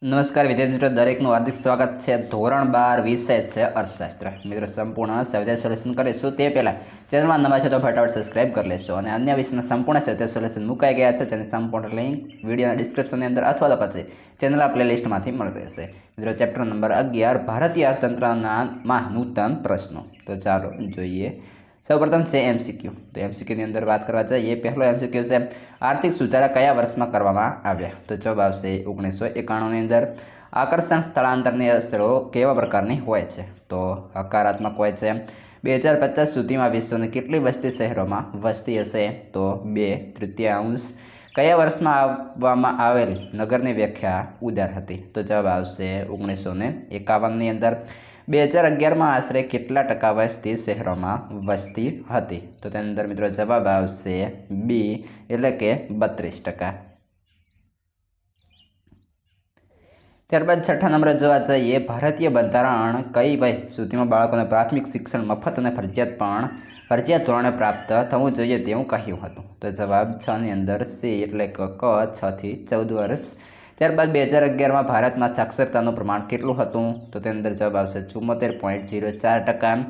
નમસ્કાર વિદ્યાર્થી મિત્રો, દરેકનું હાર્દિક સ્વાગત છે। ધોરણ 12 વિષય છે અર્થશાસ્ત્ર। મિત્રો સંપૂર્ણ સ્વાધ્યાય સોલ્યુશન કરીશું તે પહેલાં ચેનલમાં નવા છો તો ફટાફટ સબસ્ક્રાઇબ કરી લેશો અને અન્ય વિષયના સંપૂર્ણ સ્વાધ્યાય સોલ્યુશન મુકાઈ ગયા છે, જેની સંપૂર્ણ લિંક વિડીયોના ડિસ્ક્રિપ્શનની અંદર અથવા તો પછી ચેનલના પ્લેલિસ્ટમાંથી મળી રહેશે। મિત્રો ચેપ્ટર નંબર 11 ભારતીય અર્થતંત્રમાં નૂતન પ્રશ્નો। તો ચાલો જોઈએ। સૌપ્રથમ છે એમસીક્યુ। તો એમસીક્યુની અંદર વાત કરવા જઈએ, પહેલો એમસીક્યુ છે આર્થિક સુધારા કયા વર્ષમાં કરવામાં આવ્યા? તો જવાબ આવશે 1991ની અંદર। આકર્ષણ સ્થળાંતરની અસરો કેવા પ્રકારની હોય છે? તો હકારાત્મક હોય છે। 2050 સુધીમાં વિશ્વની કેટલી વસ્તી શહેરોમાં વસતી હશે? તો 2/3। કયા વર્ષમાં આપવામાં આવેલી નગરની વ્યાખ્યા ઉદાર હતી? તો જવાબ આવશે 1951ની અંદર। 2011માં આશરે કેટલા ટકા વસ્તી શહેરોમાં વસતી હતી? તો તેની અંદર મિત્રો જવાબ આવશે બી, એટલે કે 32%। ત્યારબાદ છઠ્ઠા નંબરે જોવા જઈએ, ભારતીય બંધારણ કઈ વય સુધીમાં બાળકોને પ્રાથમિક શિક્ષણ મફત અને ફરજિયાત ધોરણે પ્રાપ્ત થવું જોઈએ તેવું કહ્યું હતું? તો જવાબ 6ની અંદર સી, એટલે કે 6 થી 14 વર્ષ। ત્યારબાદ 2011માં ભારતમાં સાક્ષરતાનું પ્રમાણ કેટલું હતું? તો તેની અંદર જવાબ આવશે 74.04%।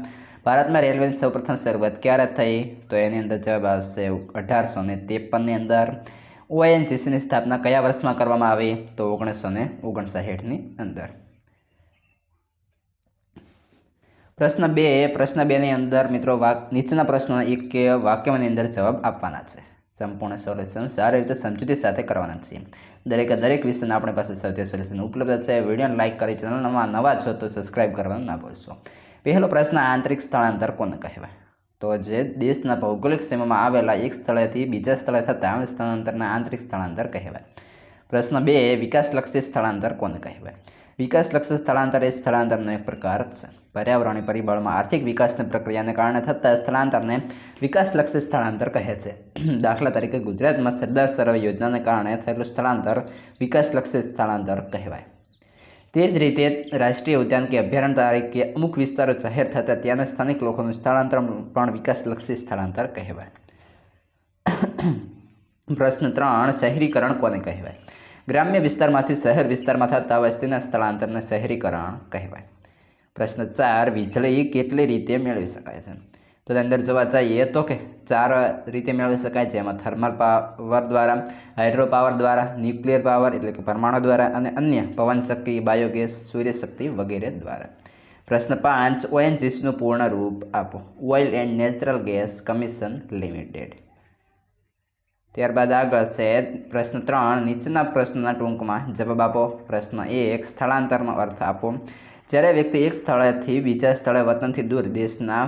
ભારતમાં રેલવેની સૌપ્રથમ શરૂઆત ક્યારે થઈ? તો એની અંદર જવાબ આવશે 1853ની અંદર। ઓએનજીસીની સ્થાપના કયા વર્ષમાં કરવામાં આવી? તો 1959ની અંદર। પ્રશ્ન 2ની અંદર મિત્રો નીચેના પ્રશ્નોના એક વાક્યની અંદર જવાબ આપવાના છે। સંપૂર્ણ સોલ્યુશન સારી રીતે સમજૂતી સાથે કરવાના છીએ। દરેક વિષયના આપણી પાસે સ્વાધ્યાય સોલ્યુશન ઉપલબ્ધ છે। વિડીયોને લાઇક કરી ચેનલમાં નવા છો તો સબસ્ક્રાઇબ કરવાનું ના ભૂલશો। પહેલો પ્રશ્ન, આંતરિક સ્થળાંતર કોને કહેવાય? તો જે દેશના ભૌગોલિક સીમામાં આવેલા એક સ્થળેથી બીજા સ્થળે થતા સ્થળાંતરને આંતરિક સ્થળાંતર કહેવાય। પ્રશ્ન 2, વિકાસલક્ષી સ્થળાંતર કોને કહેવાય? વિકાસલક્ષી સ્થળાંતર એ સ્થળાંતરનો એક પ્રકાર છે। પર્યાવરણીય પરિબળમાં આર્થિક વિકાસની પ્રક્રિયાને કારણે થતા સ્થળાંતરને વિકાસલક્ષી સ્થળાંતર કહે છે। દાખલા તરીકે ગુજરાતમાં સરદાર સરોવર યોજનાને કારણે થયેલું સ્થળાંતર વિકાસલક્ષી સ્થળાંતર કહેવાય। તે જ રીતે રાષ્ટ્રીય ઉદ્યાન કે અભયારણ્ય તરીકે અમુક વિસ્તારો જાહેર થતા ત્યાંના સ્થાનિક લોકોનું સ્થળાંતર પણ વિકાસલક્ષી સ્થળાંતર કહેવાય। પ્રશ્ન 3, શહેરીકરણ કોને કહેવાય? ગ્રામ્ય વિસ્તારમાંથી શહેર વિસ્તારમાં થતા વસ્તીના સ્થળાંતરને શહેરીકરણ કહેવાય। પ્રશ્ન 4, વીજળી કેટલી રીતે મેળવી શકાય છે? તો તેની અંદર જોવા જઈએ તો કે 4 રીતે મેળવી શકાય છે। એમાં થર્મલ પાવર દ્વારા, હાઇડ્રો પાવર દ્વારા, ન્યુક્લિયર પાવર એટલે કે પરમાણુ દ્વારા અને અન્ય પવનશક્તિ, બાયોગેસ, સૂર્યશક્તિ વગેરે દ્વારા। પ્રશ્ન 5, ઓએનજીસીનું પૂર્ણ રૂપ આપો। Oil and natural gas commission limited. ત્યારબાદ આગળ છે પ્રશ્ન 3, નીચેના પ્રશ્નોના ટૂંકમાં જવાબ આપો। પ્રશ્ન 1, સ્થળાંતરનો અર્થ આપો। જ્યારે વ્યક્તિ એક સ્થળેથી બીજા સ્થળે વતનથી દૂર દેશના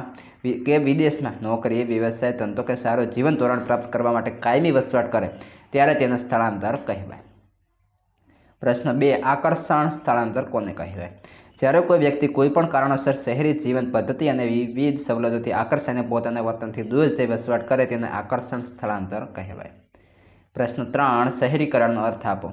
કે વિદેશમાં નોકરી, વ્યવસાય, ધંધો કે સારું જીવન ધોરણ પ્રાપ્ત કરવા માટે કાયમી વસવાટ કરે ત્યારે તેને સ્થળાંતર કહેવાય। પ્રશ્ન 2, આકર્ષણ સ્થળાંતર કોને કહેવાય? જ્યારે કોઈ વ્યક્તિ કોઈપણ કારણોસર શહેરી જીવન પદ્ધતિ અને વિવિધ સવલતોથી આકર્ષાઈને પોતાના વતનથી દૂર જઈ વસવાટ કરે તેને આકર્ષણ સ્થળાંતર કહેવાય। પ્રશ્ન 3, શહેરીકરણનો અર્થ આપો।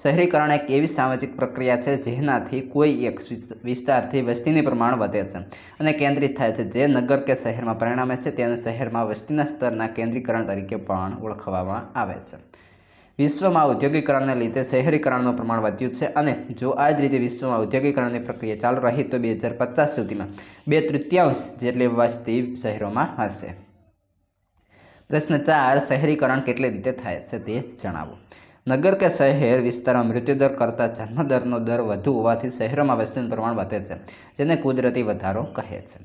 શહેરીકરણ એક એવી સામાજિક પ્રક્રિયા છે જેનાથી કોઈ એક વિસ્તારથી વસ્તીનું પ્રમાણ વધે છે અને કેન્દ્રિત થાય છે, જે નગર કે શહેરમાં પરિણમે છે। તેને શહેરમાં વસ્તીના સ્તરના કેન્દ્રીકરણ તરીકે પણ ઓળખવામાં આવે છે। વિશ્વમાં ઔદ્યોગિકરણને લીધે શહેરીકરણનું પ્રમાણ વધ્યું છે અને જો આ જ રીતે વિશ્વમાં ઔદ્યોગિકરણની પ્રક્રિયા ચાલુ રહી તો 2050 સુધીમાં 2/3 જેટલી વસ્તી શહેરોમાં હશે। પ્રશ્ન 4, શહેરીકરણ કેટલી રીતે થાય છે તે જણાવો। નગર કે શહેર વિસ્તારમાં મૃત્યુદર કરતાં જન્મદરનો દર વધુ હોવાથી શહેરોમાં વસ્તીનું પ્રમાણ વધે છે, જેને કુદરતી વધારો કહે છે।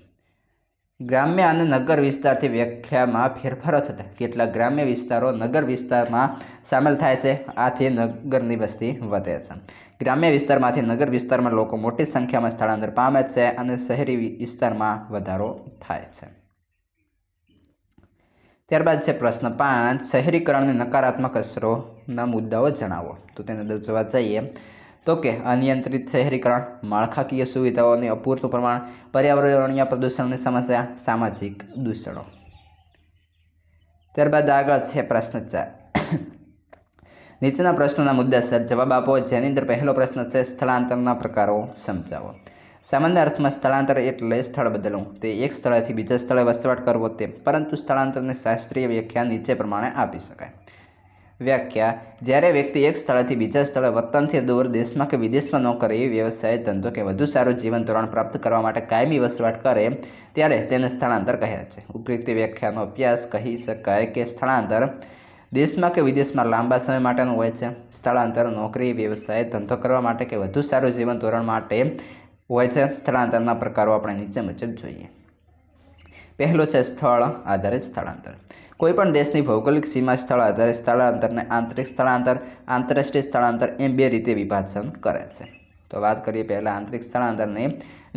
ગ્રામ્ય અને નગર વિસ્તારથી વ્યાખ્યામાં ફેરફારો થતાં કેટલાક ગ્રામ્ય વિસ્તારો નગર વિસ્તારમાં સામેલ થાય છે, આથી નગરની વસ્તી વધે છે। ગ્રામ્ય વિસ્તારમાંથી નગર વિસ્તારમાં લોકો મોટી સંખ્યામાં સ્થળાંતર પામે છે અને શહેરી વિસ્તારમાં વધારો થાય છે। ત્યારબાદ છે પ્રશ્ન 5, શહેરીકરણની નકારાત્મક અસરોના મુદ્દાઓ જણાવો। તો તેની અંદર જોવા જઈએ તો કે અનિયંત્રિત શહેરીકરણ, માળખાકીય સુવિધાઓની અપૂરતું પ્રમાણ, પર્યાવરણીય પ્રદૂષણની સમસ્યા, સામાજિક દૂષણો। ત્યારબાદ આગળ છે પ્રશ્ન 4, નીચેના પ્રશ્નોના મુદ્દાસર જવાબ આપો, જેની અંદર પહેલો પ્રશ્ન છે સ્થળાંતરના પ્રકારો સમજાવો। સામાન્ય અર્થમાં સ્થળાંતર એટલે સ્થળ બદલવું, તે એક સ્થળેથી બીજા સ્થળે વસવાટ કરવો તે, પરંતુ સ્થળાંતરની શાસ્ત્રીય વ્યાખ્યા નીચે પ્રમાણે આપી શકાય। વ્યાખ્યા: જ્યારે વ્યક્તિ એક સ્થળેથી બીજા સ્થળે વતનથી દૂર દેશમાં કે વિદેશમાં નોકરી, વ્યવસાય, ધંધો કે વધુ સારું જીવન ધોરણ પ્રાપ્ત કરવા માટે કાયમી વસવાટ કરે ત્યારે તેને સ્થળાંતર કહે છે. ઉપરોક્ત વ્યાખ્યાનો અભ્યાસ કહી શકાય કે સ્થળાંતર દેશમાં કે વિદેશમાં લાંબા સમય માટેનું હોય છે. સ્થળાંતર નોકરી, વ્યવસાય, ધંધો કરવા માટે કે વધુ સારું જીવન ધોરણ માટે હોય છે. સ્થળાંતરના પ્રકારો આપણે નીચે મુજબ જોઈએ. પહેલો છે સ્થળ આધારિત સ્થળાંતર. કોઈપણ દેશની ભૌગોલિક સીમા સ્થળ આધારિત સ્થળાંતરને આંતરિક સ્થળાંતર, આંતરરાષ્ટ્રીય સ્થળાંતર એમ બે રીતે વિભાજન કરે છે. તો વાત કરીએ પહેલાં આંતરિક સ્થળાંતરની,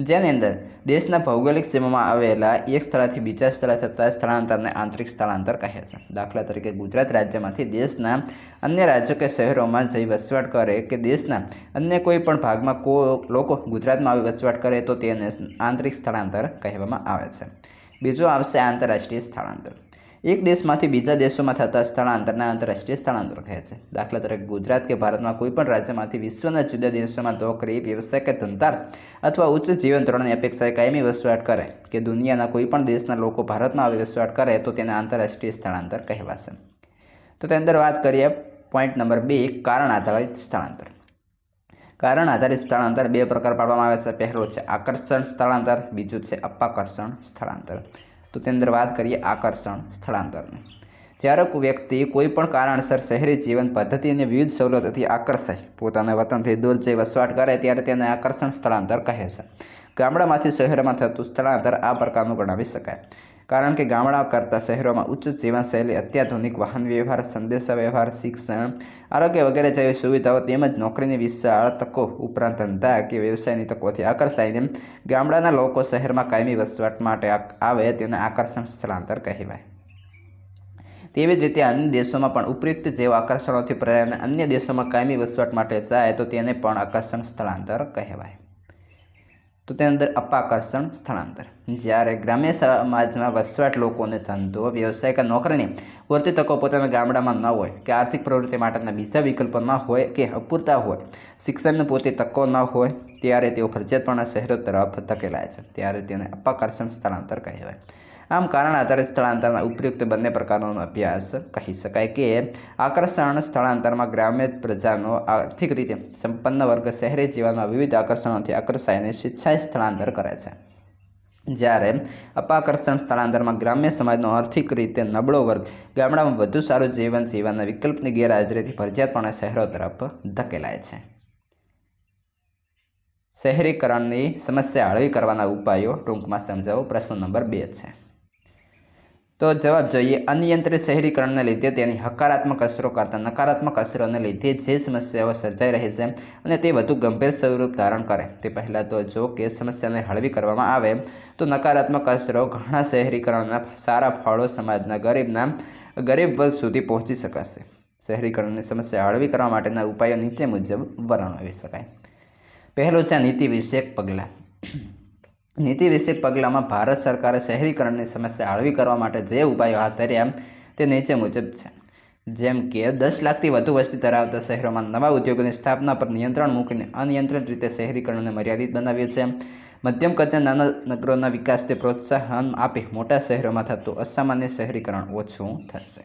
જેની અંદર દેશના ભૌગોલિક સીમામાં આવેલા એક સ્થળેથી બીજા સ્થળે થતા સ્થળાંતરને આંતરિક સ્થળાંતર કહે છે. દાખલા તરીકે ગુજરાત રાજ્યમાંથી દેશના અન્ય રાજ્યો કે શહેરોમાં જઈ વસવાટ કરે કે દેશના અન્ય કોઈ પણ ભાગમાં લોકો ગુજરાતમાં આવી વસવાટ કરે તો તેને આંતરિક સ્થળાંતર કહેવામાં આવે છે. બીજો આવશે આંતરરાષ્ટ્રીય સ્થળાંતર. એક દેશમાંથી બીજા દેશોમાં થતા સ્થળાંતરને આંતરરાષ્ટ્રીય સ્થળાંતર કહે છે. દાખલા તરીકે ગુજરાત કે ભારતમાં કોઈપણ રાજ્યમાંથી વિશ્વના જુદા દેશોમાં નોકરી, વ્યવસાય કે ધંધા અથવા ઉચ્ચ જીવન ધોરણની અપેક્ષાએ કાયમી વસવાટ કરે કે દુનિયાના કોઈપણ દેશના લોકો ભારતમાં આવી વસવાટ કરે તો તેને આંતરરાષ્ટ્રીય સ્થળાંતર કહેવાશે. તો તેની અંદર વાત કરીએ પોઈન્ટ નંબર 2, કારણ આધારિત સ્થળાંતર. કારણ આધારિત સ્થળાંતર બે પ્રકાર પાડવામાં આવે છે. પહેલું છે આકર્ષણ સ્થળાંતર, બીજું છે અપાકર્ષણ સ્થળાંતર. તો તેની અંદર વાત કરીએ આકર્ષણ સ્થળાંતરની. જ્યારે કોઈ વ્યક્તિ કોઈપણ કારણસર શહેરી જીવન પદ્ધતિ અને વિવિધ સવલતોથી આકર્ષાય પોતાના વતનથી દૂર જઈ વસવાટ કરે ત્યારે તેને આકર્ષણ સ્થળાંતર કહે છે. ગામડામાંથી શહેરમાં થતું સ્થળાંતર આ પ્રકારનું ગણાવી શકાય, કારણ કે ગામડા કરતાં શહેરોમાં ઉચ્ચ જીવનશૈલી, અત્યાધુનિક વાહન વ્યવહાર, સંદેશા વ્યવહાર, શિક્ષણ, આરોગ્ય વગેરે જેવી સુવિધાઓ તેમજ નોકરીની વિશાળ તકો ઉપરાંત ધંધા કે વ્યવસાયની તકોથી આકર્ષાઈને ગામડાના લોકો શહેરમાં કાયમી વસવાટ માટે આવે તેને આકર્ષણ સ્થળાંતર કહેવાય. તેવી જ રીતે અન્ય દેશોમાં પણ ઉપયુક્ત જેવા આકર્ષણોથી પ્રેરાઈને અન્ય દેશોમાં કાયમી વસવાટ માટે જાય તો તેને પણ આકર્ષણ સ્થળાંતર કહેવાય. તો તેની અંદર અપાકર્ષણ સ્થળાંતર. જ્યારે ગ્રામ્ય સમાજમાં વસવાટ લોકોને ધંધો, વ્યવસાય કે નોકરીની પૂરતી તકો પોતાના ગામડામાં ન હોય કે આર્થિક પ્રવૃત્તિ માટેના બીજા વિકલ્પો ન હોય કે અપૂરતા હોય, શિક્ષણની પૂરતી તકો ન હોય ત્યારે તેઓ ફરજિયાતપણે શહેરો તરફ ધકેલાય છે ત્યારે તેને અપાકર્ષણ સ્થળાંતર કહેવાય. આમ કારણ આધારિત સ્થળાંતરના ઉપયુક્ત બંને પ્રકારોનો અભ્યાસ કહી શકાય કે આકર્ષણ સ્થળાંતરમાં ગ્રામ્ય પ્રજાનો આર્થિક રીતે સંપન્ન વર્ગ શહેરી જીવનમાં વિવિધ આકર્ષણોથી આકર્ષાઈને સ્વેચ્છાએ સ્થળાંતર કરે છે, જ્યારે અપાકર્ષણ સ્થળાંતરમાં ગ્રામ્ય સમાજનો આર્થિક રીતે નબળો વર્ગ ગામડામાં વધુ સારું જીવન જીવવાના વિકલ્પની ગેરહાજરીથી ફરજિયાતપણે શહેરો તરફ ધકેલાય છે. શહેરીકરણની સમસ્યા હળવી કરવાના ઉપાયો ટૂંકમાં સમજાવો. પ્રશ્ન નંબર 2 છે. તો જવાબ જોઈએ. અનિયંત્રિત શહેરીકરણને લીધે તેની હકારાત્મક અસરો કરતાં નકારાત્મક અસરોને લીધે જે સમસ્યાઓ સર્જાઈ રહી છે અને તે વધુ ગંભીર સ્વરૂપ ધારણ કરે તે પહેલાં તો જો કે સમસ્યાને હળવી કરવામાં આવે તો નકારાત્મક અસરો ઘણા શહેરીકરણના સારા ફળો સમાજના ગરીબ વર્ગ સુધી પહોંચી શકાશે. શહેરીકરણની સમસ્યા હળવી કરવા માટેના ઉપાયો નીચે મુજબ વર્ણવી શકાય. પહેલું છે નીતિ વિષયક પગલાં. નીતિ વિષયક પગલાંમાં ભારત સરકારે શહેરીકરણની સમસ્યા હળવી કરવા માટે જે ઉપાયો હાથ ધર્યા તે નીચે મુજબ છે. જેમ કે 10 લાખથી વધુ વસ્તી ધરાવતા શહેરોમાં નવા ઉદ્યોગોની સ્થાપના પર નિયંત્રણ મૂકીને અનિયંત્રિત રીતે શહેરીકરણને મર્યાદિત બનાવ્યું છે. મધ્યમ કદના નાના નગરોના વિકાસને પ્રોત્સાહન આપી મોટા શહેરોમાં થતું અસામાન્ય શહેરીકરણ ઓછું થશે.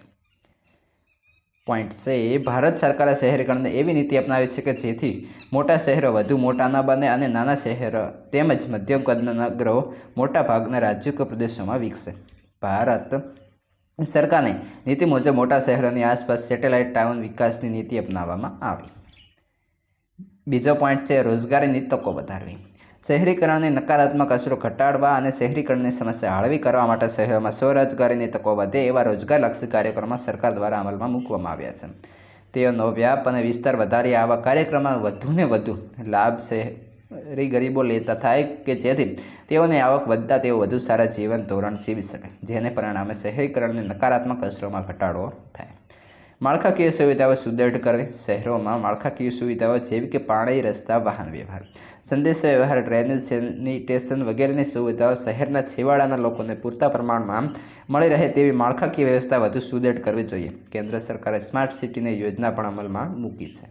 પોઈન્ટ છે ભારત સરકારે શહેરીકરણને એવી નીતિ અપનાવી છે કે જેથી મોટા શહેરો વધુ મોટા ન બને અને નાના શહેરો તેમજ મધ્યમ કદના નગરો મોટા ભાગના રાજ્યો કે પ્રદેશોમાં વિકસે. ભારત સરકારની નીતિ મુજબ મોટા શહેરોની આસપાસ સેટેલાઇટ ટાઉન વિકાસની નીતિ અપનાવવામાં આવી. બીજો પોઈન્ટ છે રોજગારીની તકો વધારવી. શહેરીકરણની નકારાત્મક અસરો ઘટાડવા અને શહેરીકરણની સમસ્યા હળવી કરવા માટે શહેરોમાં સ્વરોજગારીની તકો વધે એવા રોજગારલક્ષી કાર્યક્રમો સરકાર દ્વારા અમલમાં મૂકવામાં આવ્યા છે. તેનો વ્યાપ અને વિસ્તાર વધારી આવા કાર્યક્રમમાં વધુને વધુ લાભ શહેરી ગરીબો લેતા થાય કે જેથી તેઓની આવક વધતા તેઓ વધુ સારા જીવન ધોરણ જીવી શકે, જેને પરિણામે શહેરીકરણની નકારાત્મક અસરોમાં ઘટાડો થાય. માળખાકીય સુવિધાઓ સુદૃઢ કરવી. શહેરોમાં માળખાકીય સુવિધાઓ જેવી કે પાણી, રસ્તા, વાહન વ્યવહાર, સંદેશા વ્યવહાર, ડ્રેનેજ, સેનિટેશન વગેરેની સુવિધાઓ શહેરના છેવાડાના લોકોને પૂરતા પ્રમાણમાં મળી રહે તેવી માળખાકીય વ્યવસ્થા વધુ સુદૃઢ કરવી જોઈએ. કેન્દ્ર સરકારે સ્માર્ટ સિટીની યોજના પણ અમલમાં મૂકી છે.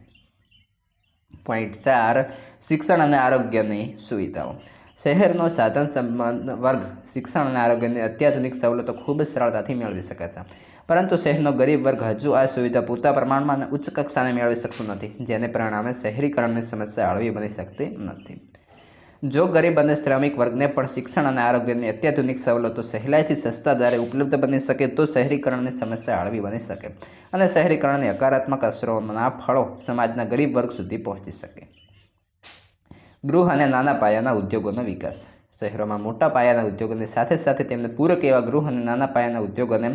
પોઈન્ટ 4 શિક્ષણ અને આરોગ્યની સુવિધાઓ. શહેરનો સાધન સંપન્ન વર્ગ શિક્ષણ અને આરોગ્યની અત્યાધુનિક સવલતો ખૂબ જ સરળતાથી મેળવી શકે છે, પરંતુ શહેરનો ગરીબ વર્ગ હજુ આ સુવિધા પૂરતા પ્રમાણમાં અને ઉચ્ચ કક્ષાને મેળવી શકતું નથી, જેને પરિણામે શહેરીકરણની સમસ્યા હળવી બની શકતી નથી. જો ગરીબ અને શ્રમિક વર્ગને પણ શિક્ષણ અને આરોગ્યની અત્યાધુનિક સવલતો સહેલાઈથી સસ્તા દરે ઉપલબ્ધ બની શકે તો શહેરીકરણની સમસ્યા હળવી બની શકે અને શહેરીકરણની હકારાત્મક અસરોના ફળો સમાજના ગરીબ વર્ગ સુધી પહોંચી શકે. ગૃહ અને નાના પાયાના ઉદ્યોગોનો વિકાસ. શહેરોમાં મોટા પાયાના ઉદ્યોગોની સાથે સાથે તેમને પૂરક એવા ગૃહ અને નાના પાયાના ઉદ્યોગોને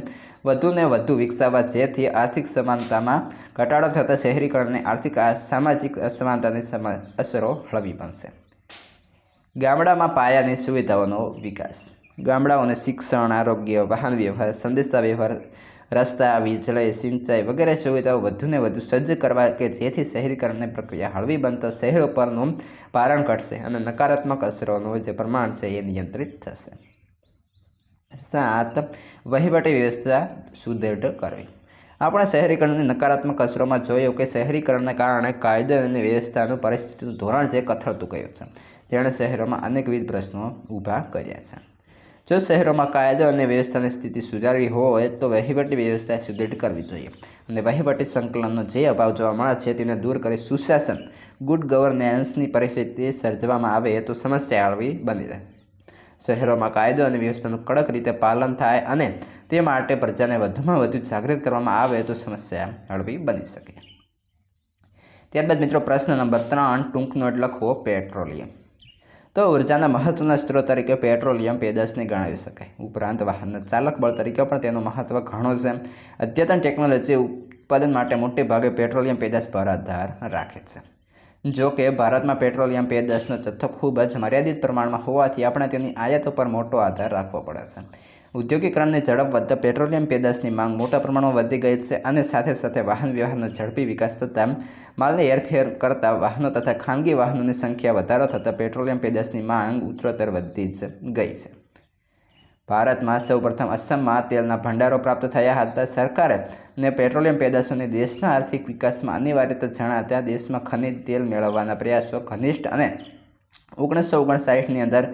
વધુને વધુ વિકસાવવા, જેથી આર્થિક સમાનતામાં ઘટાડો થતાં શહેરીકરણની આર્થિક સામાજિક અસમાનતાની અસરો હળવી બનશે. ગામડામાં પાયાની સુવિધાઓનો વિકાસ. ગામડાઓને શિક્ષણ, આરોગ્ય, વાહન વ્યવહાર, સંદેશા વ્યવહાર, રસ્તા, વીજળી, સિંચાઈ વગેરે સુવિધાઓ વધુને વધુ સજ્જ કરવા કે જેથી શહેરીકરણની પ્રક્રિયા હળવી બનતા શહેરો પરનું ભારણ ઘટશે અને નકારાત્મક અસરોનું જે પ્રમાણ છે એ નિયંત્રિત થશે. 7. વહીવટી વ્યવસ્થા સુદૃઢ કરવી. આપણે શહેરીકરણની નકારાત્મક અસરોમાં જોયું કે શહેરીકરણને કારણે કાયદો અને વ્યવસ્થાનું પરિસ્થિતિનું ધોરણ જે કથળતું ગયું છે, જેણે શહેરોમાં અનેકવિધ પ્રશ્નો ઊભા કર્યા છે. જો શહેરોમાં કાયદો અને વ્યવસ્થાની સ્થિતિ સુધારવી હોય તો વહીવટી વ્યવસ્થા સુદૃઢ કરવી જોઈએ અને વહીવટી સંકલનનો જે અભાવ જોવા મળે છે તેને દૂર કરી સુશાસન, ગુડ ગવર્નન્સની પરિસ્થિતિ સર્જવામાં આવે તો સમસ્યા હળવી બની રહે. શહેરોમાં કાયદો અને વ્યવસ્થાનું કડક રીતે પાલન થાય અને તે માટે પ્રજાને વધુમાં વધુ જાગૃત કરવામાં આવે તો સમસ્યા હળવી બની શકે. ત્યારબાદ મિત્રો પ્રશ્ન નંબર 3 ટૂંક નોટ લખવો. પેટ્રોલિયમ. તો ઉર્જાના મહત્વના સ્ત્રોત તરીકે પેટ્રોલિયમ પેદાશને ગણાવી શકાય. ઉપરાંત વાહનના ચાલક બળ તરીકે પણ તેનું મહત્વ ઘણું છે. અદ્યતન ટેકનોલોજી ઉત્પાદન માટે મોટે ભાગે પેટ્રોલિયમ પેદાશ પર આધાર રાખે છે. જો કે ભારતમાં પેટ્રોલિયમ પેદાશનો જથ્થો ખૂબ જ મર્યાદિત પ્રમાણમાં હોવાથી આપણે તેની આયાતો પર મોટો આધાર રાખવો પડે છે. ઔદ્યોગિકરણની ઝડપ વધતા પેટ્રોલિયમ પેદાશની માંગ મોટા પ્રમાણમાં વધી ગઈ છે અને સાથે સાથે વાહન વ્યવહારનો ઝડપી વિકાસ થતાં માલની હેરફેર કરતા વાહનો તથા ખાનગી વાહનોની સંખ્યા વધારો થતાં પેટ્રોલિયમ પેદાશની માંગ ઉત્તરોત્તર વધતી જ ગઈ છે. ભારતમાં સૌપ્રથમ અસમમાં તેલના ભંડારો પ્રાપ્ત થયા હતા. સરકારે ને પેટ્રોલિયમ પેદાશોની દેશના આર્થિક વિકાસમાં અનિવાર્યતા જણાતા દેશમાં ખનિજ તેલ મેળવવાના પ્રયાસો ઘનિષ્ઠ અને 1959ની અંદર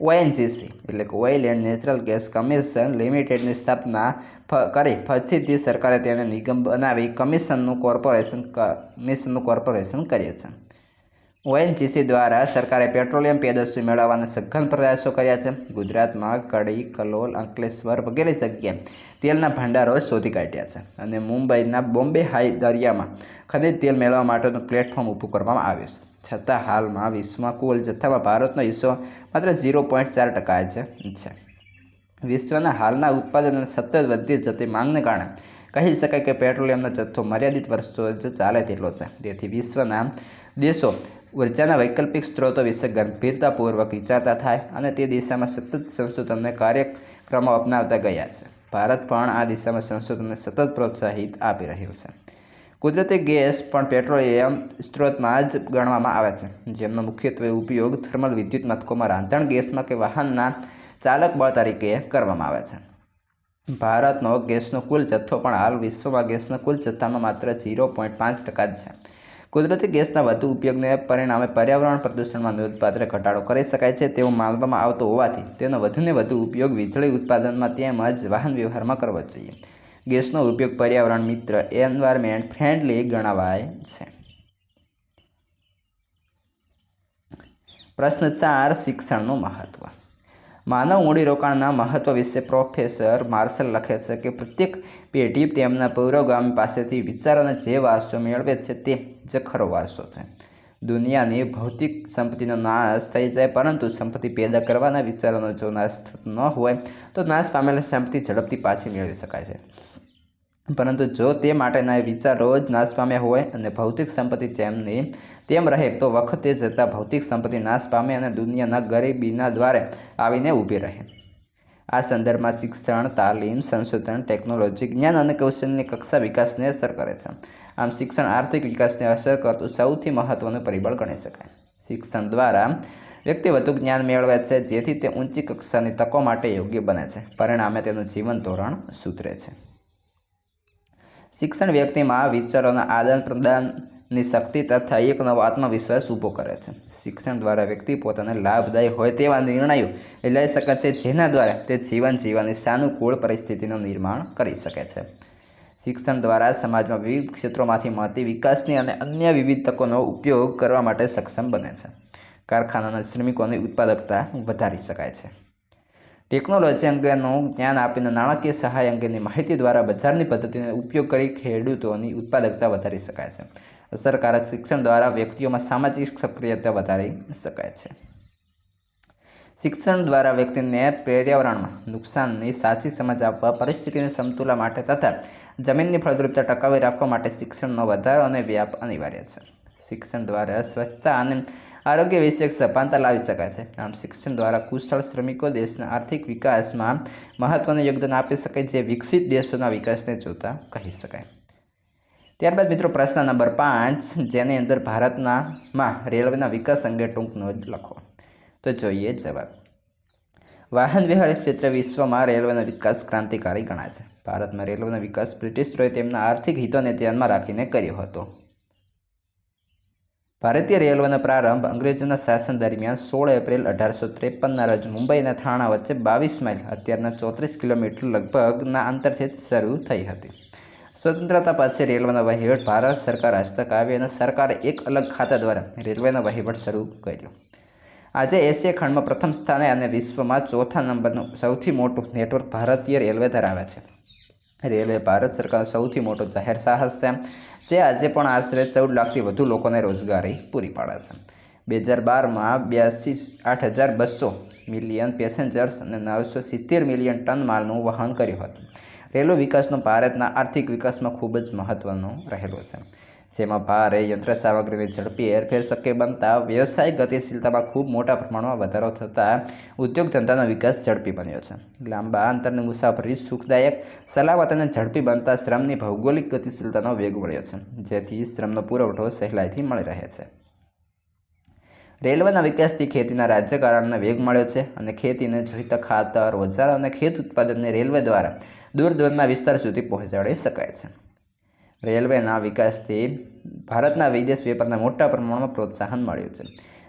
ONGC એટલે કે oil and natural gas commission લિમિટેડની સ્થાપના કરી પછીથી સરકારે તેને નિગમ બનાવી કમિશનનું કોર્પોરેશન કર્યું છે. ONGC દ્વારા સરકારે પેટ્રોલિયમ પેદાશો મેળવવાના સઘન પ્રયાસો કર્યા છે. ગુજરાતમાં કડી, કલોલ, અંકલેશ્વર વગેરે જગ્યાએ તેલના ભંડારો શોધી કાઢ્યા છે અને મુંબઈના બોમ્બે હાઈ દરિયામાં ખનિજ તેલ મેળવવા માટેનું પ્લેટફોર્મ ઊભું કરવામાં આવ્યું છે. છતાં હાલમાં વિશ્વમાં કુલ જથ્થામાં ભારતનો હિસ્સો માત્ર 0.4% છે. વિશ્વના હાલના ઉત્પાદન અને સતત વધતી જતી માંગને કારણે કહી શકાય કે પેટ્રોલિયમનો જથ્થો મર્યાદિત વર્ષો જ ચાલે તેટલો છે. તેથી વિશ્વના દેશો ઉર્જાના વૈકલ્પિક સ્ત્રોતો વિશે ગંભીરતાપૂર્વક વિચારતા થાય અને તે દિશામાં સતત સંશોધનને કાર્યક્રમો અપનાવતા ગયા છે. ભારત પણ આ દિશામાં સંશોધનને સતત પ્રોત્સાહિત આપી રહ્યું છે. કુદરતી ગેસ પણ પેટ્રોલિયમ સ્ત્રોતમાં જ ગણવામાં આવે છે, જેમનો મુખ્યત્વે ઉપયોગ થર્મલ વિદ્યુત મથકોમાં રાંધણ ગેસમાં કે વાહનના ચાલક બળ તરીકે કરવામાં આવે છે. ભારતનો ગેસનો કુલ જથ્થો પણ હાલ વિશ્વમાં ગેસના કુલ જથ્થામાં માત્ર 0.5% જ છે. કુદરતી ગેસના વધુ ઉપયોગને પરિણામે પર્યાવરણ પ્રદૂષણમાં નોંધપાત્ર ઘટાડો કરી શકાય છે તેવું માનવામાં આવતું હોવાથી તેનો વધુને વધુ ઉપયોગ વીજળી ઉત્પાદનમાં તેમજ વાહન વ્યવહારમાં કરવો જોઈએ. ગેસનો ઉપયોગ પર્યાવરણ મિત્ર એન્વાયરમેન્ટ ફ્રેન્ડલી ગણાવાય છે. પ્રશ્ન 4 શિક્ષણનું મહત્વ. માનવ મૂડીરોકાણના મહત્વ વિશે પ્રોફેસર માર્શલ લખે છે કે પ્રત્યેક પેઢી તેમના પૂર્વગામી પાસેથી વિચારોને જે વારસો મેળવે છે તે જ ખરો વારસો છે. દુનિયાની ભૌતિક સંપત્તિનો નાશ થઈ જાય પરંતુ સંપત્તિ પેદા કરવાના વિચારોનો જો નાશ ન હોય તો નાશ પામેલી સંપત્તિ ઝડપથી પાછી મેળવી શકાય છે. પરંતુ જો તે માટેના વિચારો જ નાશ પામ્યા હોય અને ભૌતિક સંપત્તિ જેમની તેમ રહે તો વખતે જતાં ભૌતિક સંપત્તિ નાશ પામે અને દુનિયાના ગરીબીના દ્વારે આવીને ઊભી રહે. આ સંદર્ભમાં શિક્ષણ, તાલીમ, સંશોધન, ટેકનોલોજી, જ્ઞાન અને કૌશલ્યની કક્ષા વિકાસને અસર કરે છે. આમ શિક્ષણ આર્થિક વિકાસને અસર કરતું સૌથી મહત્ત્વનું પરિબળ ગણી શકાય. શિક્ષણ દ્વારા વ્યક્તિ વધુ જ્ઞાન મેળવે છે જેથી તે ઊંચી કક્ષાની તકો માટે યોગ્ય બને છે. પરિણામે તેનું જીવન ધોરણ સુધરે છે. શિક્ષણ વ્યક્તિમાં વિચારોના આદાન પ્રદાન ની શક્તિ તથા એક નવો આત્મવિશ્વાસ ઊભો કરે છે. શિક્ષણ દ્વારા વ્યક્તિ પોતાને લાભદાયી હોય તેવા નિર્ણયો લઈ શકે છે, જેના દ્વારા તે જીવન જીવવાની સાનુકૂળ પરિસ્થિતિનું નિર્માણ કરી શકે છે. શિક્ષણ દ્વારા સમાજમાં વિવિધ ક્ષેત્રોમાંથી મળતી વિકાસની અને અન્ય વિવિધ તકોનો ઉપયોગ કરવા માટે સક્ષમ બને છે. કારખાનાના શ્રમિકોની ઉત્પાદકતા વધારી શકાય છે. ટેકનોલોજી અંગેનું જ્ઞાન આપીને નાણાકીય સહાય અંગેની માહિતી દ્વારા બજારની પદ્ધતિનો ઉપયોગ કરી ખેડૂતોની ઉત્પાદકતા વધારી શકાય છે. અસરકારક શિક્ષણ દ્વારા વ્યક્તિઓમાં સામાજિક સક્રિયતા વધારી શકાય છે. શિક્ષણ દ્વારા વ્યક્તિને પર્યાવરણમાં નુકસાનની સાચી સમજ આપવા, પરિસ્થિતિની સમતુલા માટે તથા જમીનની ફળદ્રુપતા ટકાવી રાખવા માટે શિક્ષણનો વધારો અને વ્યાપ અનિવાર્ય છે. શિક્ષણ દ્વારા સ્વચ્છતા અને આરોગ્ય વિષયક સભાનતા લાવી શકાય છે. આમ શિક્ષણ દ્વારા કુશળ શ્રમિકો દેશના આર્થિક વિકાસમાં મહત્વનું યોગદાન આપી શકે, જે વિકસિત દેશોના વિકાસને જોતા કહી શકાય. ત્યારબાદ મિત્રો પ્રશ્ન નંબર 5, જેની અંદર ભારતમાં રેલવેના વિકાસ અંગે ટૂંક નોંધ લખો. તો જોઈએ જવાબ. વાહન વ્યવહાર ક્ષેત્રે વિશ્વમાં રેલવેનો વિકાસ ક્રાંતિકારી ગણાય છે. ભારતમાં રેલવેનો વિકાસ બ્રિટિશરોએ તેમના આર્થિક હિતોને ધ્યાનમાં રાખીને કર્યો હતો. ભારતીય રેલવેનો પ્રારંભ અંગ્રેજોના શાસન દરમિયાન 16 એપ્રિલ 1853ના રોજ મુંબઈ અને થાણા વચ્ચે 22 માઇલ અત્યારના 34 કિલોમીટર લગભગના અંતરથી શરૂ થઈ હતી. સ્વતંત્રતા પછી રેલવેનો વહીવટ ભારત સરકાર હસ્તક આવી અને સરકારે એક અલગ ખાતા દ્વારા રેલવેનો વહીવટ શરૂ કર્યો. આજે એશિયા ખંડમાં પ્રથમ સ્થાને અને વિશ્વમાં 4થા નંબરનું સૌથી મોટું નેટવર્ક ભારતીય રેલવે ધરાવે છે. રેલવે ભારત સરકારનો સૌથી મોટો જાહેર સાહસ છે, જે આજે પણ આશરે 14 લાખથી વધુ લોકોને રોજગારી પૂરી પાડે છે. 2012માં 8,200 મિલિયન પેસેન્જર્સ અને 970 મિલિયન ટન માલનું વહન કર્યું હતું. રેલવે વિકાસનો ભારતના આર્થિક વિકાસમાં ખૂબ જ મહત્વનો રહેલો છે, જેમાં ભારે યંત્ર સામગ્રીની ઝડપી હેરફેર શક્ય બનતા વ્યવસાયિક ગતિશીલતામાં ખૂબ મોટા પ્રમાણમાં વધારો થતાં ઉદ્યોગ ધંધાનો વિકાસ ઝડપી બન્યો છે. લાંબા અંતરની મુસાફરી સુખદાયક, સલામત અને ઝડપી બનતા શ્રમની ભૌગોલિક ગતિશીલતાનો વેગ મળ્યો છે, જેથી શ્રમનો પુરવઠો સહેલાઈથી મળી રહે છે. રેલવેના વિકાસથી ખેતીના રાજ્યકારણને વેગ મળ્યો છે અને ખેતીને જોઈતા ખાતર, ઓજારો અને ખેત ઉત્પાદનને રેલવે દ્વારા દૂર દૂરના વિસ્તાર સુધી પહોંચાડી શકાય છે. રેલવેના વિકાસથી ભારતના વિદેશ વેપારને મોટા પ્રમાણમાં પ્રોત્સાહન મળ્યું છે.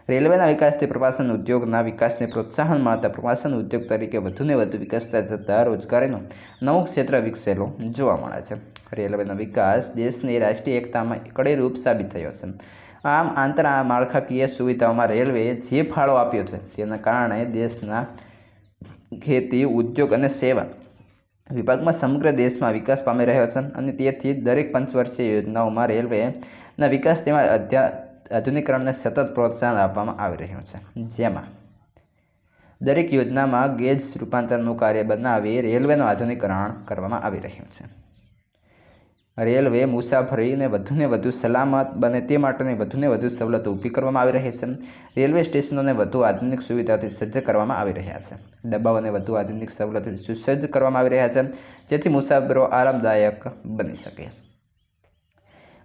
રેલવેના વિકાસથી પ્રવાસન ઉદ્યોગના વિકાસને પ્રોત્સાહન મળતા પ્રવાસન ઉદ્યોગ તરીકે વધુને વધુ વિકસતા જતાં રોજગારીનું નવું ક્ષેત્ર વિકસેલું જોવા મળે છે. રેલવેનો વિકાસ દેશની રાષ્ટ્રીય એકતામાં કડીરૂપ સાબિત થયો છે. આમ આંતરમાળખાકીય સુવિધાઓમાં રેલવેએ જે ફાળો આપ્યો છે, તેના કારણે દેશના ખેતી, ઉદ્યોગ અને સેવા વિભાગમાં સમગ્ર દેશમાં વિકાસ પામી રહ્યો છે અને તેથી દરેક પંચવર્ષીય યોજનાઓમાં રેલવેના વિકાસ તેમજ આધુનિકરણને સતત પ્રોત્સાહન આપવામાં આવી રહ્યું છે, જેમાં દરેક યોજનામાં ગેજ રૂપાંતરનું કાર્ય બનાવી રેલવેનું આધુનિકરણ કરવામાં આવી રહ્યું છે. રેલવે મુસાફરીને વધુને વધુ સલામત બને તે માટેની વધુને વધુ સવલતો ઊભી કરવામાં આવી રહી છે. રેલવે સ્ટેશનોને વધુ આધુનિક સુવિધાઓથી સજ્જ કરવામાં આવી રહ્યા છે. ડબ્બાઓને વધુ આધુનિક સવલતોથી સુસજ્જ કરવામાં આવી રહ્યા છે, જેથી મુસાફરો આરામદાયક બની શકે.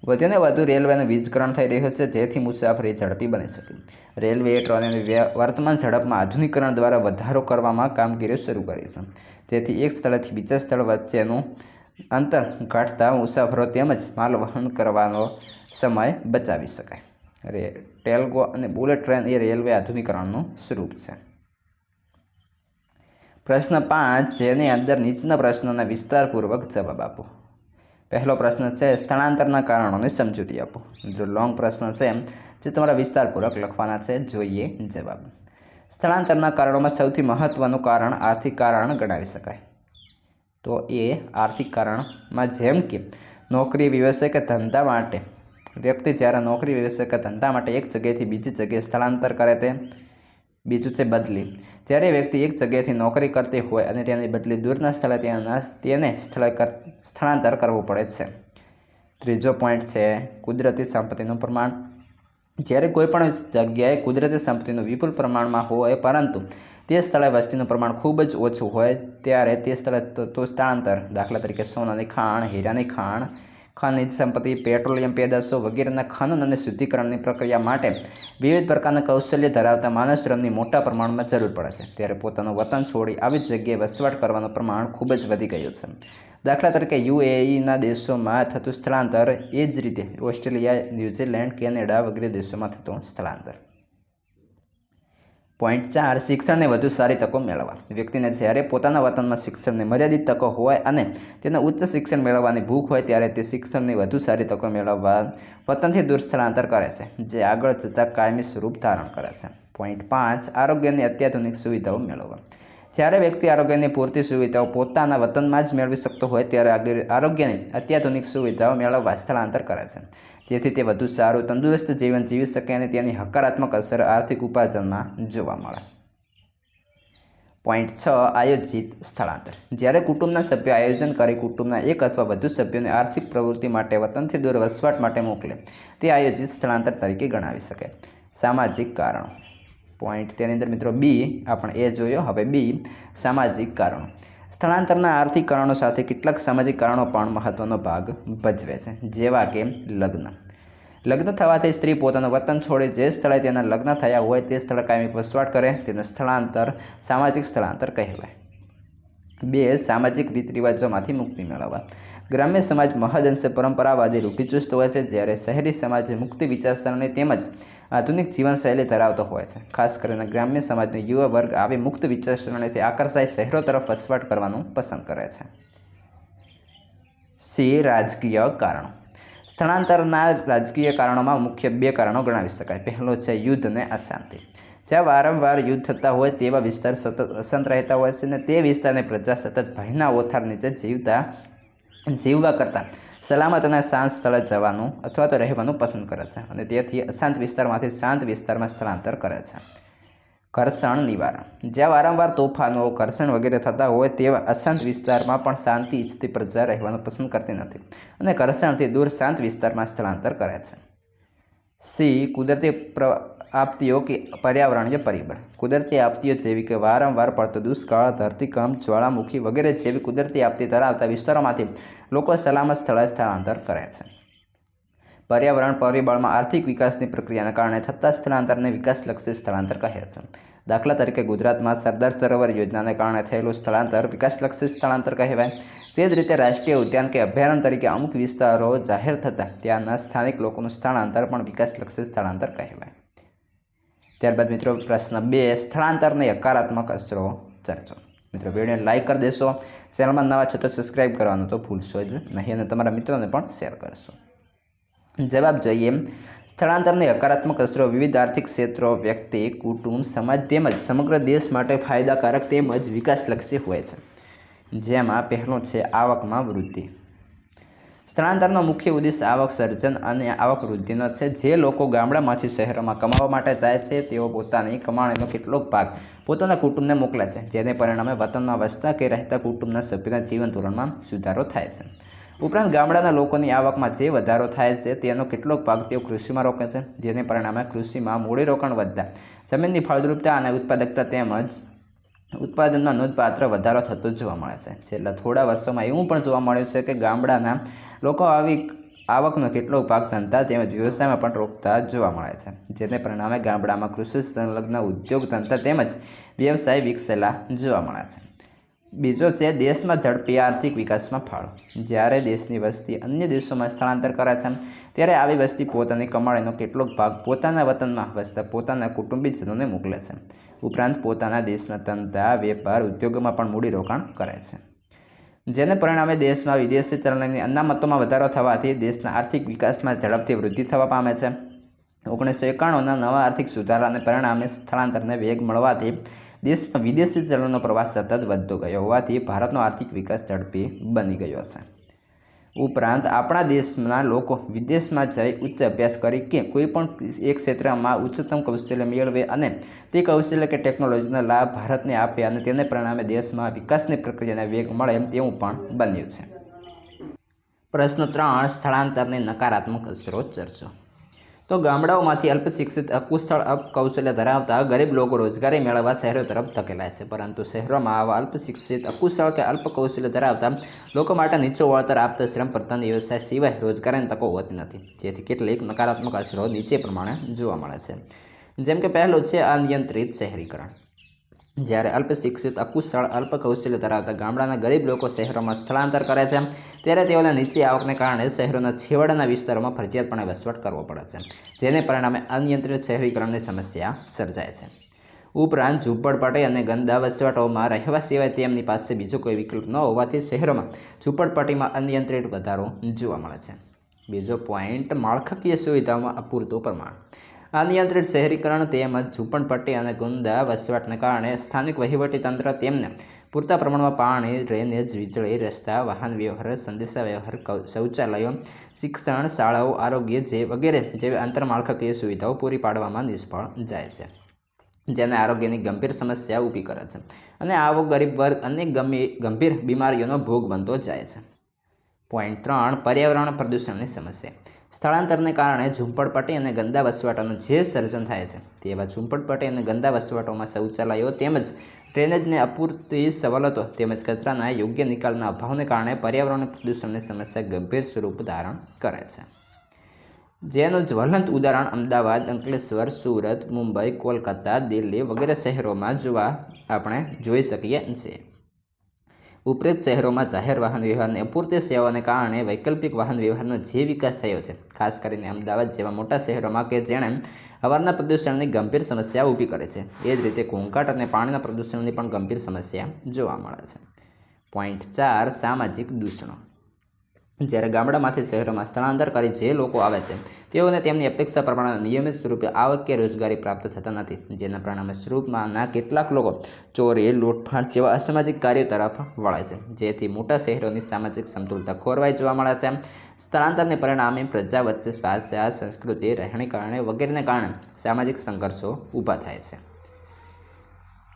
વધુને વધુ રેલવેનું વીજકરણ થઈ રહ્યું છે, જેથી મુસાફરી ઝડપી બની શકે. રેલવે ટ્રેનોની વર્તમાન ઝડપમાં આધુનિકરણ દ્વારા વધારો કરવામાં કામગીરી શરૂ કરી છે, જેથી એક સ્થળેથી બીજા સ્થળ વચ્ચેનું અંતર ઘટાડતા મુસાફરો તેમજ માલ વહન કરવાનો સમય બચાવી શકાય. ટેલ્ગો અને બુલેટ ટ્રેન એ રેલવે આધુનિકરણનું સ્વરૂપ છે. પ્રશ્ન 5, જેની અંદર નીચેના પ્રશ્નોના વિસ્તારપૂર્વક જવાબ આપો. પહેલો પ્રશ્ન છે સ્થળાંતરના કારણોની સમજૂતી આપો. જો લોંગ પ્રશ્ન છે જે તમારા વિસ્તારપૂર્વક લખવાના છે. જોઈએ જવાબ. સ્થળાંતરના કારણોમાં સૌથી મહત્ત્વનું કારણ આર્થિક કારણ ગણાવી શકાય. તો એ આર્થિક કારણમાં જેમ કે નોકરી, વ્યવસાય કે ધંધા માટે વ્યક્તિ જ્યારે નોકરી, વ્યવસાય કે ધંધા માટે એક જગ્યાએથી બીજી જગ્યાએ સ્થળાંતર કરે તે. બીજું છે બદલી. જ્યારે વ્યક્તિ એક જગ્યાએથી નોકરી કરતી હોય અને તેની બદલી દૂરના સ્થળે તેને સ્થળાંતર કરવું પડે છે. ત્રીજો પોઈન્ટ છે કુદરતી સંપત્તિનું પ્રમાણ. જ્યારે કોઈપણ જગ્યાએ કુદરતી સંપત્તિનું વિપુલ પ્રમાણમાં હોય પરંતુ તે સ્થળે વસ્તીનું પ્રમાણ ખૂબ જ ઓછું હોય ત્યારે તે સ્થળે તો સ્થળાંતર, દાખલા તરીકે સોનાની ખાણ, હીરાની ખાણ, ખનિજ સંપત્તિ, પેટ્રોલિયમ પેદાશો વગેરેના ખનન અને શુદ્ધિકરણની પ્રક્રિયા માટે વિવિધ પ્રકારના કૌશલ્ય ધરાવતા માનવ શ્રમની મોટા પ્રમાણમાં જરૂર પડે છે. ત્યારે પોતાનું વતન છોડી આવી જગ્યાએ વસવાટ કરવાનું પ્રમાણ ખૂબ જ વધી ગયું છે. દાખલા તરીકે યુએઈના દેશોમાં થતું સ્થળાંતર, એ જ રીતે ઓસ્ટ્રેલિયા, ન્યૂઝીલેન્ડ, કેનેડા વગેરે દેશોમાં થતું સ્થળાંતર. પોઈન્ટ 4, શિક્ષણને વધુ સારી તકો મેળવવા. વ્યક્તિને જ્યારે પોતાના વતનમાં શિક્ષણની મર્યાદિત તકો હોય અને તેને ઉચ્ચ શિક્ષણ મેળવવાની ભૂખ હોય ત્યારે તે શિક્ષણની વધુ સારી તકો મેળવવા વતનથી દૂર સ્થળાંતર કરે છે, જે આગળ જતાં કાયમી સ્વરૂપ ધારણ કરે છે. પોઈન્ટ 5, આરોગ્યની અત્યાધુનિક સુવિધાઓ મેળવવા. જ્યારે વ્યક્તિ આરોગ્યની પૂરતી સુવિધાઓ પોતાના વતનમાં જ મેળવી શકતો હોય ત્યારે આરોગ્યની અત્યાધુનિક સુવિધાઓ મેળવવા સ્થળાંતર કરે છે, જેથી તે વધુ સારું તંદુરસ્ત જીવન જીવી શકે અને તેની હકારાત્મક અસર આર્થિક ઉપાર્જનમાં જોવા મળે. પોઈન્ટ 6, આયોજિત સ્થળાંતર. જ્યારે કુટુંબના સભ્યો આયોજન કરી કુટુંબના એક અથવા વધુ સભ્યોને આર્થિક પ્રવૃત્તિ માટે વતનથી દૂર વસવાટ માટે મોકલે તે આયોજિત સ્થળાંતર તરીકે ગણાવી શકાય. સામાજિક કારણો. પોઈન્ટ તેની અંદર મિત્રો બી, આપણે એ જોયો, હવે બી, સામાજિક કારણો. સ્થળાંતરના આર્થિક કારણો સાથે કેટલાક સામાજિક કારણો પણ મહત્ત્વનો ભાગ ભજવે છે, જેવા કે લગ્ન. લગ્ન થવાથી સ્ત્રી પોતાનું વતન છોડી જે સ્થળે તેના લગ્ન થયા હોય તે સ્થળે કાયમી વસવાટ કરે તેને સ્થળાંતર, સામાજિક સ્થળાંતર કહેવાય. 2, સામાજિક રીત રિવાજોમાંથી મુક્તિ મેળવવા. ગ્રામ્ય સમાજ મહદઅંશે પરંપરાવાદી રૂઢિચુસ્ત હોય છે, જ્યારે શહેરી સમાજ મુક્તિ વિચારસરણી તેમજ આધુનિક જીવનશૈલી ધરાવતો હોય છે. ખાસ કરીને ગ્રામ્ય સમાજનો યુવા વર્ગ આવી મુક્ત વિચારસરણીથી આકર્ષાઈ શહેરો તરફ વસવાટ કરવાનું પસંદ કરે છે. સી, રાજકીય કારણો. સ્થળાંતરના રાજકીય કારણોમાં મુખ્ય 2 કારણો ગણાવી શકાય. પહેલું છે યુદ્ધ અને અશાંતિ. જ્યાં વારંવાર યુદ્ધ થતા હોય તેવા વિસ્તાર સતત અશાંત રહેતા હોય છે અને તે વિસ્તારની પ્રજા સતત ભયના ઓથાર નીચે જીવવા કરતાં સલામત અને શાંત સ્થળે જવાનું અથવા તો રહેવાનું પસંદ કરે છે અને તેથી અશાંત વિસ્તારમાંથી શાંત વિસ્તારમાં સ્થળાંતર કરે છે. ઘર્ષણ નિવારણ. જ્યાં વારંવાર તોફાનો, ઘર્ષણ વગેરે થતા હોય તેવા અશાંત વિસ્તારમાં પણ શાંતિ ઈચ્છતી પ્રજા રહેવાનું પસંદ કરતી નથી અને ઘર્ષણથી દૂર શાંત વિસ્તારમાં સ્થળાંતર કરે છે. સી, કુદરતી આપત્તિઓ કે પર્યાવરણીય પરિબળ. કુદરતી આપત્તિઓ જેવી કે વારંવાર પડતો દુષ્કાળ, ધરતીકંપ, જ્વાળામુખી વગેરે જેવી કુદરતી આપત્તિ ધરાવતા વિસ્તારોમાંથી લોકો સલામત સ્થળે સ્થળાંતર કરે છે. પર્યાવરણ પરિબળમાં આર્થિક વિકાસની પ્રક્રિયાને કારણે થતા સ્થળાંતરને વિકાસલક્ષી સ્થળાંતર કહે છે. દાખલા તરીકે ગુજરાતમાં સરદાર સરોવર યોજનાને કારણે થયેલું સ્થળાંતર વિકાસલક્ષી સ્થળાંતર કહેવાય. તે જ રીતે રાષ્ટ્રીય ઉદ્યાન કે અભયારણ્ય તરીકે અમુક વિસ્તારો જાહેર થતાં ત્યાંના સ્થાનિક લોકોનું સ્થળાંતર પણ વિકાસલક્ષી સ્થળાંતર કહેવાય. ત્યારબાદ મિત્રો પ્રશ્ન 2, સ્થળાંતરની હકારાત્મક અસરો ચર્ચો. મિત્રો વિડીયોને લાઇક કરી દેશો, ચેનલમાં નવા છો તો સબસ્ક્રાઈબ કરવાનું તો ભૂલશો જ નહીં અને તમારા મિત્રોને પણ શેર કરશો. જવાબ જોઈએ. સ્થળાંતરની હકારાત્મક અસરો વિવિધ આર્થિક ક્ષેત્રો, વ્યક્તિ, કુટુંબ, સમાજ તેમજ સમગ્ર દેશ માટે ફાયદાકારક તેમજ વિકાસલક્ષી હોય છે. જેમાં પહેલું છે આવકમાં વૃદ્ધિ. સ્થળાંતરનો મુખ્ય ઉદ્દેશ આવક સર્જન અને આવક વૃદ્ધિનો છે. જે લોકો ગામડામાંથી શહેરોમાં કમાવા માટે જાય છે તેઓ પોતાની કમાણીનો કેટલોક ભાગ પોતાના કુટુંબને મોકલે છે, જેને પરિણામે વતનમાં વસતા કે રહેતા કુટુંબના સભ્યોના જીવન ધોરણમાં સુધારો થાય છે. ઉપરાંત ગામડાના લોકોની આવકમાં જે વધારો થાય છે તેનો કેટલોક ભાગ તેઓ કૃષિમાં રોકે છે, જેને પરિણામે કૃષિમાં મૂડીરોકાણ વધતા જમીનની ફળદ્રુપતા અને ઉત્પાદકતા તેમજ ઉત્પાદનમાં નોંધપાત્ર વધારો થતો જોવા મળે છે. છેલ્લા થોડા વર્ષોમાં એવું પણ જોવા મળ્યું છે કે ગામડાના લોકો આવી આવકનો કેટલોક ભાગ ધંધા તેમજ વ્યવસાયમાં પણ રોકતા જોવા મળે છે, જેને પરિણામે ગામડામાં કૃષિ સંલગ્ન ઉદ્યોગ ધંધા તેમજ વ્યવસાય વિકસેલા જોવા મળે છે. બીજો છે દેશમાં ઝડપી આર્થિક વિકાસમાં ફાળો. જ્યારે દેશની વસ્તી અન્ય દેશોમાં સ્થળાંતર કરે છે ત્યારે આવી વસ્તી પોતાની કમાણીનો કેટલોક ભાગ પોતાના વતનમાં વસતા પોતાના કુટુંબીજનોને મોકલે છે. ઉપરાંત પોતાના દેશના ધંધા, વેપાર, ઉદ્યોગોમાં પણ મૂડીરોકાણ કરે છે, જેને પરિણામે દેશમાં વિદેશી ચલણની અનામતોમાં વધારો થવાથી દેશના આર્થિક વિકાસમાં ઝડપથી વૃદ્ધિ થવા પામે છે. 1991ના નવા આર્થિક સુધારાને પરિણામે સ્થળાંતરને વેગ મળવાથી દેશમાં વિદેશી ચલણનો પ્રવાહ સતત વધતો ગયો હોવાથી ભારતનો આર્થિક વિકાસ ઝડપી બની ગયો છે. ઉપરાંત આપણા દેશના લોકો વિદેશમાં જઈ ઉચ્ચ અભ્યાસ કરી કે કોઈપણ એક ક્ષેત્રમાં ઉચ્ચતમ કૌશલ્ય મેળવે અને તે કૌશલ્ય કે ટેકનોલોજીનો લાભ ભારતને આપે અને તેને પરિણામે દેશમાં વિકાસની પ્રક્રિયાને વેગ મળે તેવું પણ બન્યું છે. પ્રશ્ન 3, સ્થળાંતરની નકારાત્મક અસરો ચર્ચો. તો ગામડાઓમાંથી અલ્પશિક્ષિત, અકુશળ, અપકૌશલ્ય ધરાવતા ગરીબ લોકો રોજગારી મેળવવા શહેરો તરફ ધકેલાય છે, પરંતુ શહેરોમાં આવા અલ્પશિક્ષિત, અકુશળ કે અલ્પકૌશલ્ય ધરાવતા લોકો માટે નીચું વળતર આપતા શ્રમ પ્રધાન વ્યવસાય સિવાય રોજગારીની તકો હોતી નથી, જેથી કેટલીક નકારાત્મક અસરો નીચે પ્રમાણે જોવા મળે છે. જેમ કે પહેલું છે અનિયંત્રિત શહેરીકરણ. જ્યારે અલ્પશિક્ષિત, અકુશળ, અલ્પકૌશલ્ય ધરાવતા ગામડાના ગરીબ લોકો શહેરોમાં સ્થળાંતર કરે છે, ત્યારે તેઓને નીચી આવકને કારણે શહેરોના છેવાડાના વિસ્તારોમાં ફરજિયાતપણે વસવાટ કરવો પડે છે, જેને પરિણામે અનિયંત્રિત શહેરીકરણની સમસ્યા સર્જાય છે. ઉપરાંત ઝૂંપડપટ્ટી અને ગંદા વસવાટોમાં રહેવા સિવાય તેમની પાસે બીજો કોઈ વિકલ્પ ન હોવાથી શહેરોમાં ઝૂંપડપટ્ટીમાં અનિયંત્રિત વધારો જોવા મળે છે. બીજો પોઈન્ટ, માળખાકીય સુવિધાઓમાં અપૂરતું પ્રમાણ. અનિયંત્રિત શહેરીકરણ તેમજ ઝૂંપડપટ્ટી અને ગુંદા વસવાટને કારણે સ્થાનિક વહીવટીતંત્ર તેમને પૂરતા પ્રમાણમાં પાણી, ડ્રેનેજ, વીજળી, રસ્તા, વાહન વ્યવહાર, સંદેશાવ્યવહાર, શૌચાલયો, શિક્ષણ, શાળાઓ, આરોગ્ય વગેરે જેવી આંતરમાળખાકીય સુવિધાઓ પૂરી પાડવામાં નિષ્ફળ જાય છે, જેને આરોગ્યની ગંભીર સમસ્યા ઊભી કરે છે અને આવો ગરીબ વર્ગ અનેક ગંભીર બીમારીઓનો ભોગ બનતો જાય છે. પોઈન્ટ 3, પર્યાવરણ પ્રદૂષણની સમસ્યા. સ્થળાંતરને કારણે ઝૂંપડપટ્ટી અને ગંદા વસવાટોનું જે સર્જન થાય છે, તેવા ઝૂંપડપટ્ટી અને ગંદા વસવાટોમાં શૌચાલયો તેમજ ડ્રેનેજની અપૂરતી સવલતો તેમજ કચરાના યોગ્ય નિકાલના અભાવને કારણે પર્યાવરણ પ્રદૂષણની સમસ્યા ગંભીર સ્વરૂપ ધારણ કરે છે, જેનું જ્વલંત ઉદાહરણ અમદાવાદ, અંકલેશ્વર, સુરત, મુંબઈ, કોલકાતા, દિલ્હી વગેરે શહેરોમાં આપણે જોઈ શકીએ છીએ. ઉપરોક્ત શહેરોમાં જાહેર વાહન વ્યવહારની અપૂરતી સેવાઓને કારણે વૈકલ્પિક વાહન વ્યવહારનો જે વિકાસ થયો છે, ખાસ કરીને અમદાવાદ જેવા મોટા શહેરોમાં કે જેણે હવાના પ્રદૂષણની ગંભીર સમસ્યા ઊભી કરે છે, એ જ રીતે ઘોંઘાટ અને પાણીના પ્રદૂષણની પણ ગંભીર સમસ્યા જોવા મળે છે. પોઈન્ટ 4, સામાજિક દૂષણો. જ્યારે ગામડામાંથી શહેરોમાં સ્થળાંતર કરી જે લોકો આવે છે, તેઓને તેમની અપેક્ષા પ્રમાણે નિયમિત સ્વરૂપે આવક કે રોજગારી પ્રાપ્ત થતા નથી, જેના પરિણામે સ્વરૂપમાંના કેટલાક લોકો ચોરી, લૂંટફાટ જેવા અસામાજિક કાર્યો તરફ વળે છે, જેથી મોટા શહેરોની સામાજિક સમતુલતા ખોરવાઈ જોવા મળે છે. સ્થળાંતરને પરિણામે પ્રજા વચ્ચે ભાષા, સંસ્કૃતિ, રહેણીકરણી વગેરેને કારણે સામાજિક સંઘર્ષો ઊભા થાય છે.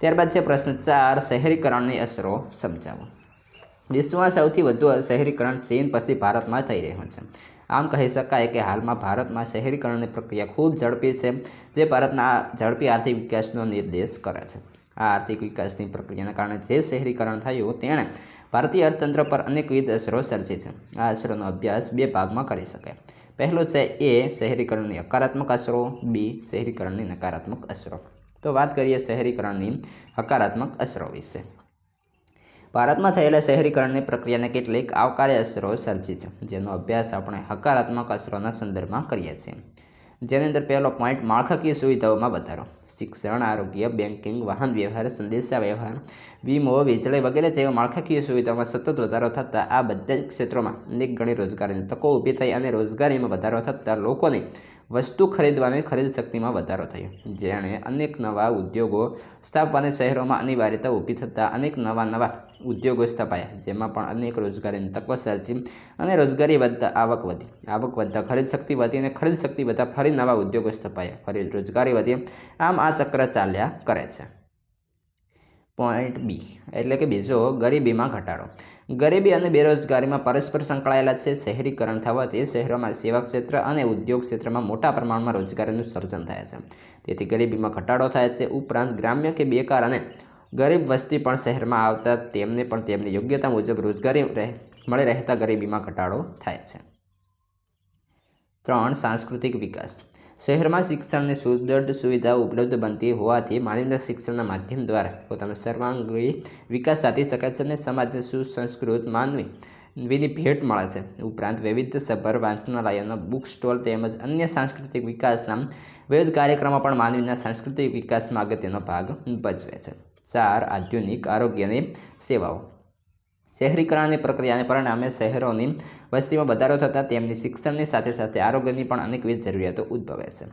ત્યારબાદ છે પ્રશ્ન 4, શહેરીકરણની અસરો સમજાવો. વિશ્વમાં સૌથી વધુ શહેરીકરણ ચીન પછી ભારતમાં થઈ રહ્યું છે. આમ કહી શકાય કે હાલમાં ભારતમાં શહેરીકરણની પ્રક્રિયા ખૂબ ઝડપી છે, જે ભારતના ઝડપી આર્થિક વિકાસનો નિર્દેશ કરે છે. આ આર્થિક વિકાસની પ્રક્રિયાના કારણે જે શહેરીકરણ થયું તેણે ભારતીય અર્થતંત્ર પર અનેકવિધ અસરો સર્જી છે. આ અસરોનો અભ્યાસ 2 ભાગમાં કરી શકાય. પહેલો છે A, શહેરીકરણની હકારાત્મક અસરો, B, શહેરીકરણની નકારાત્મક અસરો. તો વાત કરીએ શહેરીકરણની હકારાત્મક અસરો વિશે. ભારતમાં થયેલા શહેરીકરણની પ્રક્રિયાને કેટલીક આવકાર્ય અસરો સર્જી છે, જેનો અભ્યાસ આપણે હકારાત્મક અસરોના સંદર્ભમાં કરીએ છીએ. જેની અંદર પહેલો પોઈન્ટ, માળખાકીય સુવિધાઓમાં વધારો. શિક્ષણ, આરોગ્ય, બેન્કિંગ, વાહન વ્યવહાર, સંદેશાવ્યવહાર, વીમો, વીજળી વગેરે જેવા માળખાકીય સુવિધાઓમાં સતત વધારો થતાં આ બધા જ ક્ષેત્રોમાં અનેક ગણી રોજગારીની તકો ઊભી થઈ અને રોજગારીમાં વધારો થતાં લોકોની વસ્તુ ખરીદવાની ખરીદ શક્તિમાં વધારો થયો, જેણે અનેક નવા ઉદ્યોગો સ્થાપવાની શહેરોમાં અનિવાર્યતા ઊભી થતાં અનેક નવા ઉદ્યોગો સ્થપાયા, જેમાં પણ અનેક રોજગારીની તકો સર્જી અને રોજગારી વધતા આવક વધી, આવક વધતા ખરીદ શક્તિ વધી અને ખરીદ શક્તિ વધતા ફરી નવા ઉદ્યોગો સ્થપાયા, ફરી રોજગારી વધી. આમ આ ચક્ર ચાલ્યા કરે છે. પોઈન્ટ B, એટલે કે બીજો, ગરીબીમાં ઘટાડો. ગરીબી અને બેરોજગારીમાં પરસ્પર સંકળાયેલા છે. શહેરીકરણ થવાથી શહેરોમાં સેવા ક્ષેત્ર અને ઉદ્યોગ ક્ષેત્રમાં મોટા પ્રમાણમાં રોજગારીનું સર્જન થાય છે, તેથી ગરીબીમાં ઘટાડો થાય છે. ઉપરાંત ગ્રામ્ય કે બેકાર અને ગરીબ વસ્તી પણ શહેરમાં આવતા તેમને પણ તેમની યોગ્યતા મુજબ રોજગારી મળી રહેતા ગરીબીમાં ઘટાડો થાય છે. 3, સાંસ્કૃતિક વિકાસ. શહેરમાં શિક્ષણની સુદૃઢ સુવિધાઓ ઉપલબ્ધ બનતી હોવાથી માનવીના શિક્ષણના માધ્યમ દ્વારા પોતાનો સર્વાંગી વિકાસ સાધી શકાય છે અને સમાજને સુસંસ્કૃત માનવીની ભેટ મળે છે. ઉપરાંત વૈવિધ્યસભર વાંચનાલયોનો, બુક સ્ટોલ તેમજ અન્ય સાંસ્કૃતિક વિકાસના વિવિધ કાર્યક્રમો પણ માનવીના સાંસ્કૃતિક વિકાસમાં અગત્યનો ભાગ ભજવે છે. 4, આધુનિક આરોગ્યની સેવાઓ. શહેરીકરણની પ્રક્રિયાને પરિણામે શહેરોની વસ્તીમાં વધારો થતાં તેમની શિક્ષણની સાથે સાથે આરોગ્યની પણ અનેકવિધ જરૂરિયાતો ઉદ્ભવે છે.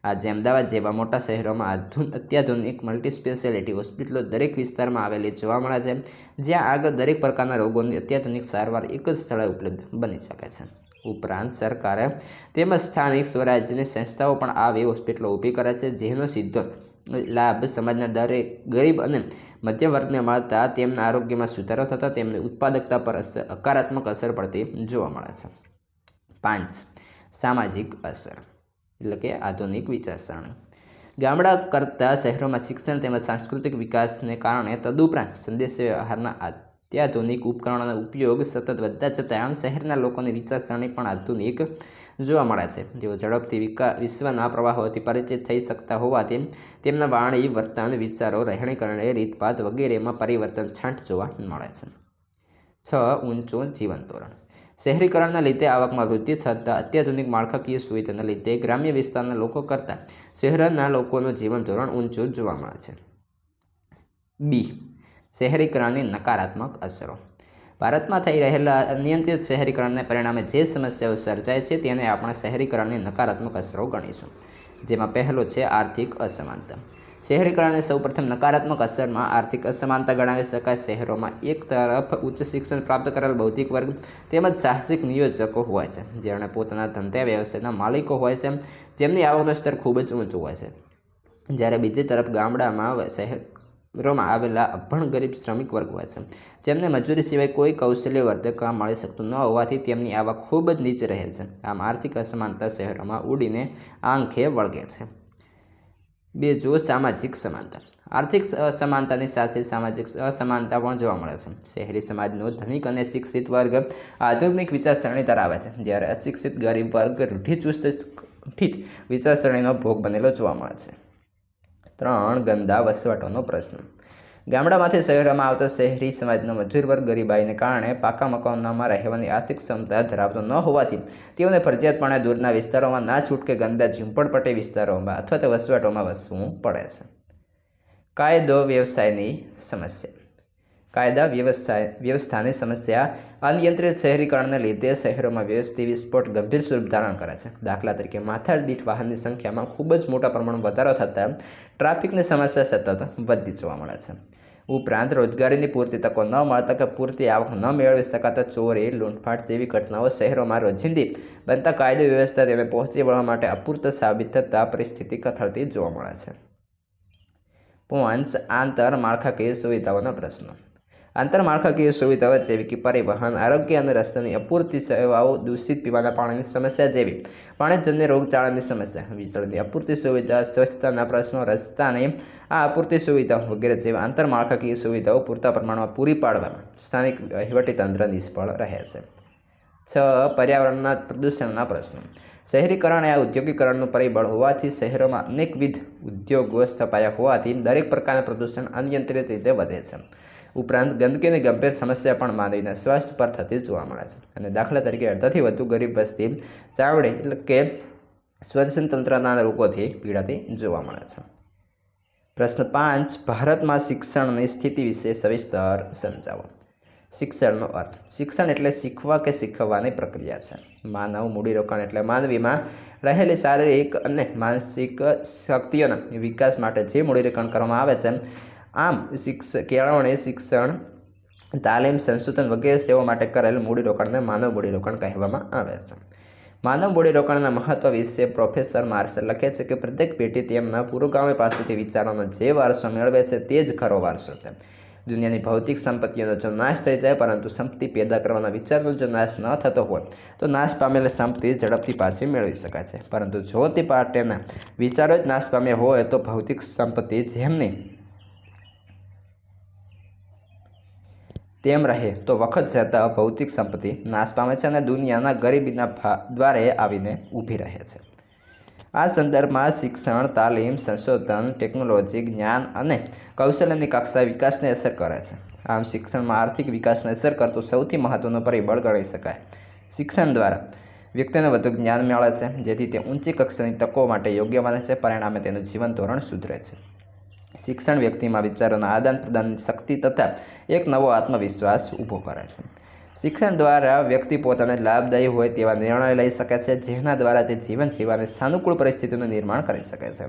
આજે અમદાવાદ જેવા મોટા શહેરોમાં અત્યાધુનિક મલ્ટીસ્પેશિયાલિટી હોસ્પિટલો દરેક વિસ્તારમાં આવેલી જોવા મળે છે, જ્યાં આગળ દરેક પ્રકારના રોગોની અત્યાધુનિક સારવાર એક જ સ્થળે ઉપલબ્ધ બની શકે છે. ઉપરાંત સરકારે તેમજ સ્થાનિક સ્વરાજ્યની સંસ્થાઓ પણ આવી હોસ્પિટલો ઊભી કરે છે, જેનો સીધો લાભ સમાજના દરેક ગરીબ અને મધ્યમ વર્ગને મળતા તેમના આરોગ્યમાં સુધારો થતાં તેમની ઉત્પાદકતા પર હકારાત્મક અસર પડતી જોવા મળે છે. 5, સામાજિક અસર, એટલે કે આધુનિક વિચારસરણી. ગામડા કરતાં શહેરોમાં શિક્ષણ તેમજ સાંસ્કૃતિક વિકાસને કારણે તદુપરાંત સંદેશાવ્યવહારના અત્યાધુનિક ઉપકરણોનો ઉપયોગ સતત વધતા જતાં શહેરના લોકોની વિચારસરણી પણ આધુનિક જોવા મળે છે. તેઓ ઝડપથી વિશ્વના પ્રવાહોથી પરિચિત થઈ શકતા હોવાથી તેમના વાણી, વર્તન, વિચારો, રહેણીકરણી, રીતભાત વગેરેમાં પરિવર્તન છાંટ જોવા મળે છે. 6. ઊંચું જીવન ધોરણ. શહેરીકરણના લીધે આવકમાં વૃદ્ધિ થતાં અત્યાધુનિક માળખાકીય સુવિધાના લીધે ગ્રામ્ય વિસ્તારના લોકો કરતાં શહેરના લોકોનું જીવન ધોરણ ઊંચું જોવા મળે છે. બી. શહેરીકરણની નકારાત્મક અસરો. ભારતમાં થઈ રહેલા અનિયંત્રિત શહેરીકરણને પરિણામે જે સમસ્યાઓ સર્જાય છે તેને આપણે શહેરીકરણની નકારાત્મક અસરો ગણીશું. જેમાં પહેલો છે આર્થિક અસમાનતા. શહેરીકરણની સૌપ્રથમ નકારાત્મક અસરમાં આર્થિક અસમાનતા ગણાવી શકાય. શહેરોમાં એક તરફ ઉચ્ચ શિક્ષણ પ્રાપ્ત કરેલ બૌદ્ધિક વર્ગ તેમજ સાહસિક નિયોજકો હોય છે, જેણે પોતાના ધંધા વ્યવસાયના માલિકો હોય છે, જેમની આવકનું સ્તર ખૂબ જ ઊંચું હોય છે. જ્યારે બીજી તરફ ગામડામાં શહેરોમાં આવેલા અભણ ગરીબ શ્રમિક વર્ગ હોય છે, જેમને મજૂરી સિવાય કોઈ કૌશલ્યવર્ધક કામ મળી શકતું ન હોવાથી તેમની આવક ખૂબ જ નીચે રહે છે. આમ આર્થિક અસમાનતા શહેરોમાં ઉડીને આંખે વળગે છે. બીજું, સામાજિક સમાનતા. આર્થિક અસમાનતાની સાથે સામાજિક અસમાનતા પણ જોવા મળે છે. શહેરી સમાજનો ધનિક અને શિક્ષિત વર્ગ આધુનિક વિચારસરણી ધરાવે છે, જ્યારે અશિક્ષિત ગરીબ વર્ગ રૂઢિચુસ્ત વિચારસરણીનો ભોગ બનેલો જોવા મળે છે. 3. ગંદા વસવાટોનો પ્રશ્ન. ગામડામાંથી શહેરોમાં આવતા શહેરી સમાજનો મજૂર વર્ગ ગરીબાઈને કારણે પાકા મકાનોમાં રહેવાની આર્થિક ક્ષમતા ધરાવતો ન હોવાથી તેઓને ફરજિયાતપણે દૂરના વિસ્તારોમાં ના છૂટકે ગંદા ઝૂંપડપટ્ટી વિસ્તારોમાં અથવા તો વસવાટોમાં વસવું પડે છે. કાયદો વ્યવસ્થાની સમસ્યા. કાયદા વ્યવસ્થાની સમસ્યા. અનિયંત્રિત શહેરીકરણને લીધે શહેરોમાં વ્યવસ્થિત વિસ્ફોટ ગંભીર સ્વરૂપ ધારણ કરે છે. દાખલા તરીકે માથાદીઠ વાહનની સંખ્યામાં ખૂબ જ મોટા પ્રમાણમાં વધારો થતાં ટ્રાફિકની સમસ્યા સતત વધતી જોવા મળે છે. ઉપરાંત રોજગારીની પૂરતી તકો ન મળતા કે પૂરતી આવક ન મેળવી શકાતા ચોરી, લૂંટફાટ જેવી ઘટનાઓ શહેરોમાં રોજિંદી બનતા કાયદો વ્યવસ્થા તેને પહોંચી વળવા માટે અપૂરતા સાબિત થતાં પરિસ્થિતિ કથળતી જોવા મળે છે. 5. આંતરમાળખાકીય સુવિધાઓનો પ્રશ્ન. આંતરમાળખાકીય સુવિધાઓ જેવી કે પરિવહન, આરોગ્ય અને રસ્તાની અપૂરતી સેવાઓ, દૂષિત પીવાના પાણીની સમસ્યા જેવી પાણીજન્ય રોગચાળાની સમસ્યા, વીજળીની અપૂરતી સુવિધા, સ્વચ્છતાના પ્રશ્નો, રસ્તાની અપૂરતી સુવિધાઓ વગેરે જેવી આંતરમાળખાકીય સુવિધાઓ પૂરતા પ્રમાણમાં પૂરી પાડવામાં સ્થાનિક વહીવટીતંત્ર નિષ્ફળ રહે છે. 6. પર્યાવરણના પ્રદૂષણના પ્રશ્નો. શહેરીકરણ એ ઔદ્યોગિકરણનું પરિબળ હોવાથી શહેરોમાં અનેકવિધ ઉદ્યોગો સ્થપાયા હોવાથી દરેક પ્રકારના પ્રદૂષણ અનિયંત્રિત રીતે વધે છે. ઉપરાંત ગંદકીની ગંભીર સમસ્યા પણ માનવીના સ્વાસ્થ્ય પર થતી જોવા મળે છે. અને દાખલા તરીકે અડધાથી વધુ ગરીબ વસ્તી ચામડી એટલે કે શ્વસન તંત્રના રોગોથી પીડાતી જોવા મળે છે. પ્રશ્ન 5. ભારતમાં શિક્ષણની સ્થિતિ વિશે સવિસ્તર સમજાવો. શિક્ષણનો અર્થ. શિક્ષણ એટલે શીખવા કે શીખવવાની પ્રક્રિયા છે. માનવ મૂડીરોકાણ એટલે માનવીમાં રહેલી શારીરિક અને માનસિક શક્તિઓના વિકાસ માટે જે મૂડીરોકાણ કરવામાં આવે છે. આમ કેળવણી, શિક્ષણ, તાલીમ, સંશોધન વગેરે સેવા માટે કરેલ મૂડીરોકાણને માનવ મૂડીરોકાણ કહેવામાં આવે છે. માનવ મૂડીરોકાણના મહત્વ વિશે પ્રોફેસર માર્શલ લખે છે કે પ્રત્યેક પેઢી તેમના પુરોગામી પાસેથી વિચારોનો જે વારસો મેળવે છે તે જ ખરો વારસો છે. દુનિયાની ભૌતિક સંપત્તિઓનો જો નાશ થઈ જાય પરંતુ સંપત્તિ પેદા કરવાના વિચારનો જો નાશ ન થતો હોય તો નાશ પામેલી સંપત્તિ ઝડપથી પાછી મેળવી શકાય છે. પરંતુ જો તે પાર્ટીના વિચારો જ નાશ પામ્યા હોય તો ભૌતિક સંપત્તિ જેમની તેમ રહે તો વખત જતાં ભૌતિક સંપત્તિ નાશ પામે છે અને દુનિયાના ગરીબીના દ્વારે આવીને ઊભી રહે છે. આ સંદર્ભમાં શિક્ષણ, તાલીમ, સંશોધન, ટેકનોલોજી, જ્ઞાન અને કૌશલ્યની કક્ષાએ વિકાસને અસર કરે છે. આમ શિક્ષણમાં આર્થિક વિકાસને અસર કરતું સૌથી મહત્ત્વનું પરિબળ ગણી શકાય. શિક્ષણ દ્વારા વ્યક્તિને વધુ જ્ઞાન મળે છે, જેથી તે ઊંચી કક્ષાની તકો માટે યોગ્ય બને છે. પરિણામે તેનું જીવન ધોરણ સુધરે છે. શિક્ષણ વ્યક્તિમાં વિચારોના આદાન પ્રદાનની શક્તિ તથા એક નવો આત્મવિશ્વાસ ઊભો કરે છે. શિક્ષણ દ્વારા વ્યક્તિ પોતાને લાભદાયી હોય તેવા નિર્ણયો લઈ શકે છે, જેના દ્વારા તે જીવન જીવવાની સાનુકૂળ પરિસ્થિતિનું નિર્માણ કરી શકે છે.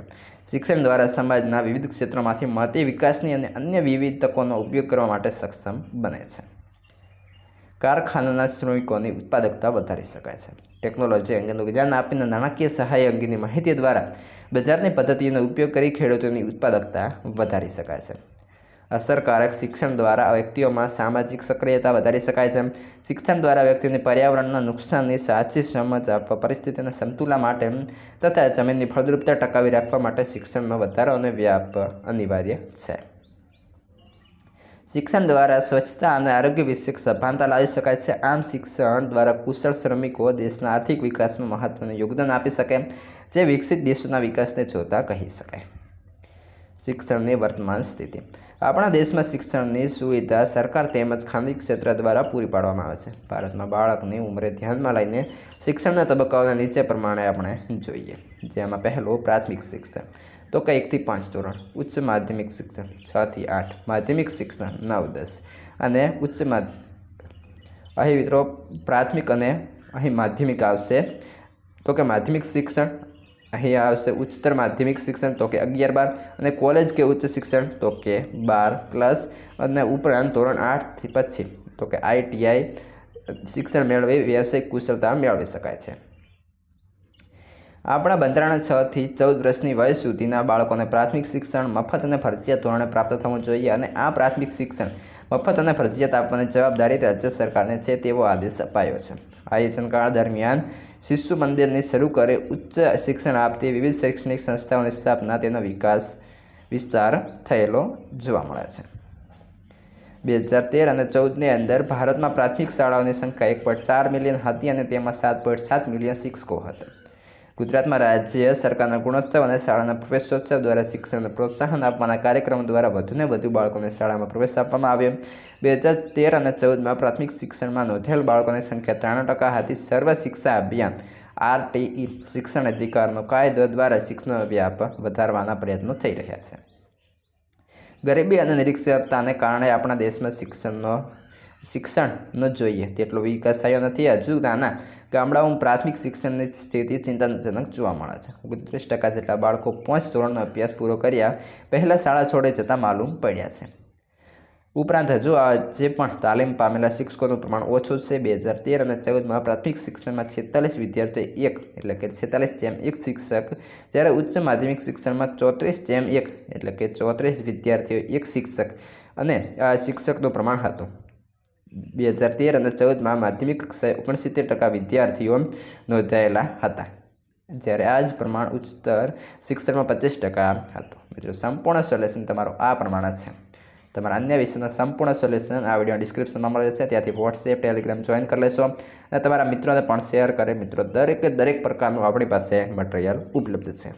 શિક્ષણ દ્વારા સમાજના વિવિધ ક્ષેત્રોમાંથી મળતી વિકાસની અને અન્ય વિવિધ તકોનો ઉપયોગ કરવા માટે સક્ષમ બને છે. કારખાનાના શ્રમિકોની ઉત્પાદકતા વધારી શકાય છે. ટેકનોલોજી અંગેનું જ્ઞાન આપીને નાણાકીય સહાય અંગેની માહિતી દ્વારા બજારની પદ્ધતિઓનો ઉપયોગ કરી ખેડૂતોની ઉત્પાદકતા વધારી શકાય છે. અસરકારક શિક્ષણ દ્વારા વ્યક્તિઓમાં સામાજિક સક્રિયતા વધારી શકાય છે. શિક્ષણ દ્વારા વ્યક્તિને પર્યાવરણના નુકસાનની સાચી સમજ આપવા, પરિસ્થિતિના સમતુલા માટે તથા જમીનની ફળદ્રુપતા ટકાવી રાખવા માટે શિક્ષણનો વધારો અને વ્યાપ અનિવાર્ય છે. શિક્ષણ દ્વારા સ્વચ્છતા અને આરોગ્ય વિષયક સભાનતા લાવી શકાય છે. આમ શિક્ષણ દ્વારા કુશળ શ્રમિકો દેશના આર્થિક વિકાસમાં મહત્વનું યોગદાન આપી શકે, જે વિકસિત દેશોના વિકાસને જોતા કહી શકાય. શિક્ષણની વર્તમાન સ્થિતિ. આપણા દેશમાં શિક્ષણની સુવિધા સરકાર તેમજ ખાનગી ક્ષેત્ર દ્વારા પૂરી પાડવામાં આવે છે. ભારતમાં બાળકની ઉંમરે ધ્યાનમાં લઈને શિક્ષણના તબક્કાઓને નીચે પ્રમાણે આપણે જોઈએ. જેમાં પહેલું પ્રાથમિક શિક્ષણ, તો કે 1 થી 5 ધોરણ. ઉચ્ચ માધ્યમિક શિક્ષણ 6 થી 8. માધ્યમિક શિક્ષણ 9-10 અને ઉચ્ચ અહીં મિત્રો પ્રાથમિક અને અહીં માધ્યમિક આવશે, તો કે માધ્યમિક શિક્ષણ. અહીં આવશે ઉચ્ચતર માધ્યમિક શિક્ષણ, તો કે 11-12 અને કોલેજ કે ઉચ્ચ શિક્ષણ, તો કે 12+ અને ઉપરાંત ધોરણ 8 થી પછી, તો કે ITI શિક્ષણ મેળવી વ્યવસાયિક કુશળતા મેળવી શકાય છે. આપણા બંધારણ 6 થી 14 વર્ષની વય સુધીના બાળકોને પ્રાથમિક શિક્ષણ મફત અને ફરજિયાત ધોરણે પ્રાપ્ત થવું જોઈએ અને આ પ્રાથમિક શિક્ષણ મફત અને ફરજિયાત આપવાની જવાબદારી રાજ્ય સરકારને છે તેવો આદેશ અપાયો છે. આયોજનકાળ દરમિયાન શિશુ મંદિરની શરૂ કરી ઉચ્ચ શિક્ષણ આપતી વિવિધ શૈક્ષણિક સંસ્થાઓની સ્થાપના, તેનો વિસ્તાર થયેલો જોવા મળે છે. 2013 અને 2014ની અંદર ભારતમાં પ્રાથમિક શાળાઓની સંખ્યા 1.4 મિલિયન હતી અને તેમાં 7.7 મિલિયન શિક્ષકો હતા. ગુજરાતમાં રાજ્ય સરકારના ગુણોત્સવ અને શાળાના પ્રવેશોત્સવ દ્વારા શિક્ષણને પ્રોત્સાહન આપવાના કાર્યક્રમો દ્વારા વધુને વધુ બાળકોને શાળામાં પ્રવેશ આપવામાં આવ્યો. 2013 અને 2014માં પ્રાથમિક શિક્ષણમાં નોંધાયેલ બાળકોની સંખ્યા 93% હતી. સર્વ શિક્ષા અભિયાન RTE શિક્ષણ અધિકારનો કાયદો દ્વારા શિક્ષણનો વ્યાપ વધારવાના પ્રયત્નો થઈ રહ્યા છે. ગરીબી અને નિરક્ષરતાને કારણે આપણા દેશમાં શિક્ષણનો જોઈએ તેટલો વિકાસ થયો નથી. હજુ નાના ગામડાઓમાં પ્રાથમિક શિક્ષણની સ્થિતિ ચિંતાજનક જોવા મળે છે. 29% જેટલા બાળકો 5 ધોરણનો અભ્યાસ પૂરો કર્યા પહેલાં શાળા છોડી જતા માલુમ પડ્યા છે. ઉપરાંત હજુ આજે પણ તાલીમ પામેલા શિક્ષકોનું પ્રમાણ ઓછું છે. 2013 અને 2014માં પ્રાથમિક શિક્ષણમાં 46 વિદ્યાર્થીઓ 1, એટલે કે 46:1 શિક્ષક, જ્યારે ઉચ્ચ માધ્યમિક શિક્ષણમાં 34:1, એટલે કે 34 વિદ્યાર્થીઓ 1 શિક્ષક અને શિક્ષકનું પ્રમાણ હતું. 2013 અને 2014માં માધ્યમિક કક્ષાએ 69% વિદ્યાર્થીઓ નોંધાયેલા હતા, જ્યારે આ જ પ્રમાણ ઉચ્ચતર શિક્ષણમાં 25% હતું. મિત્રો સંપૂર્ણ સોલ્યુશન તમારું આ પ્રમાણે છે. તમારા અન્ય વિષયના સંપૂર્ણ સોલ્યુશન આ વિડીયો ડિસ્ક્રિપ્શનમાં મળે છે, ત્યાંથી WhatsApp Telegram જોઈન કરી લેશો અને તમારા મિત્રોને પણ શેર કરે. મિત્રો દરેક પ્રકારનું આપણી પાસે મટીરિયલ ઉપલબ્ધ છે.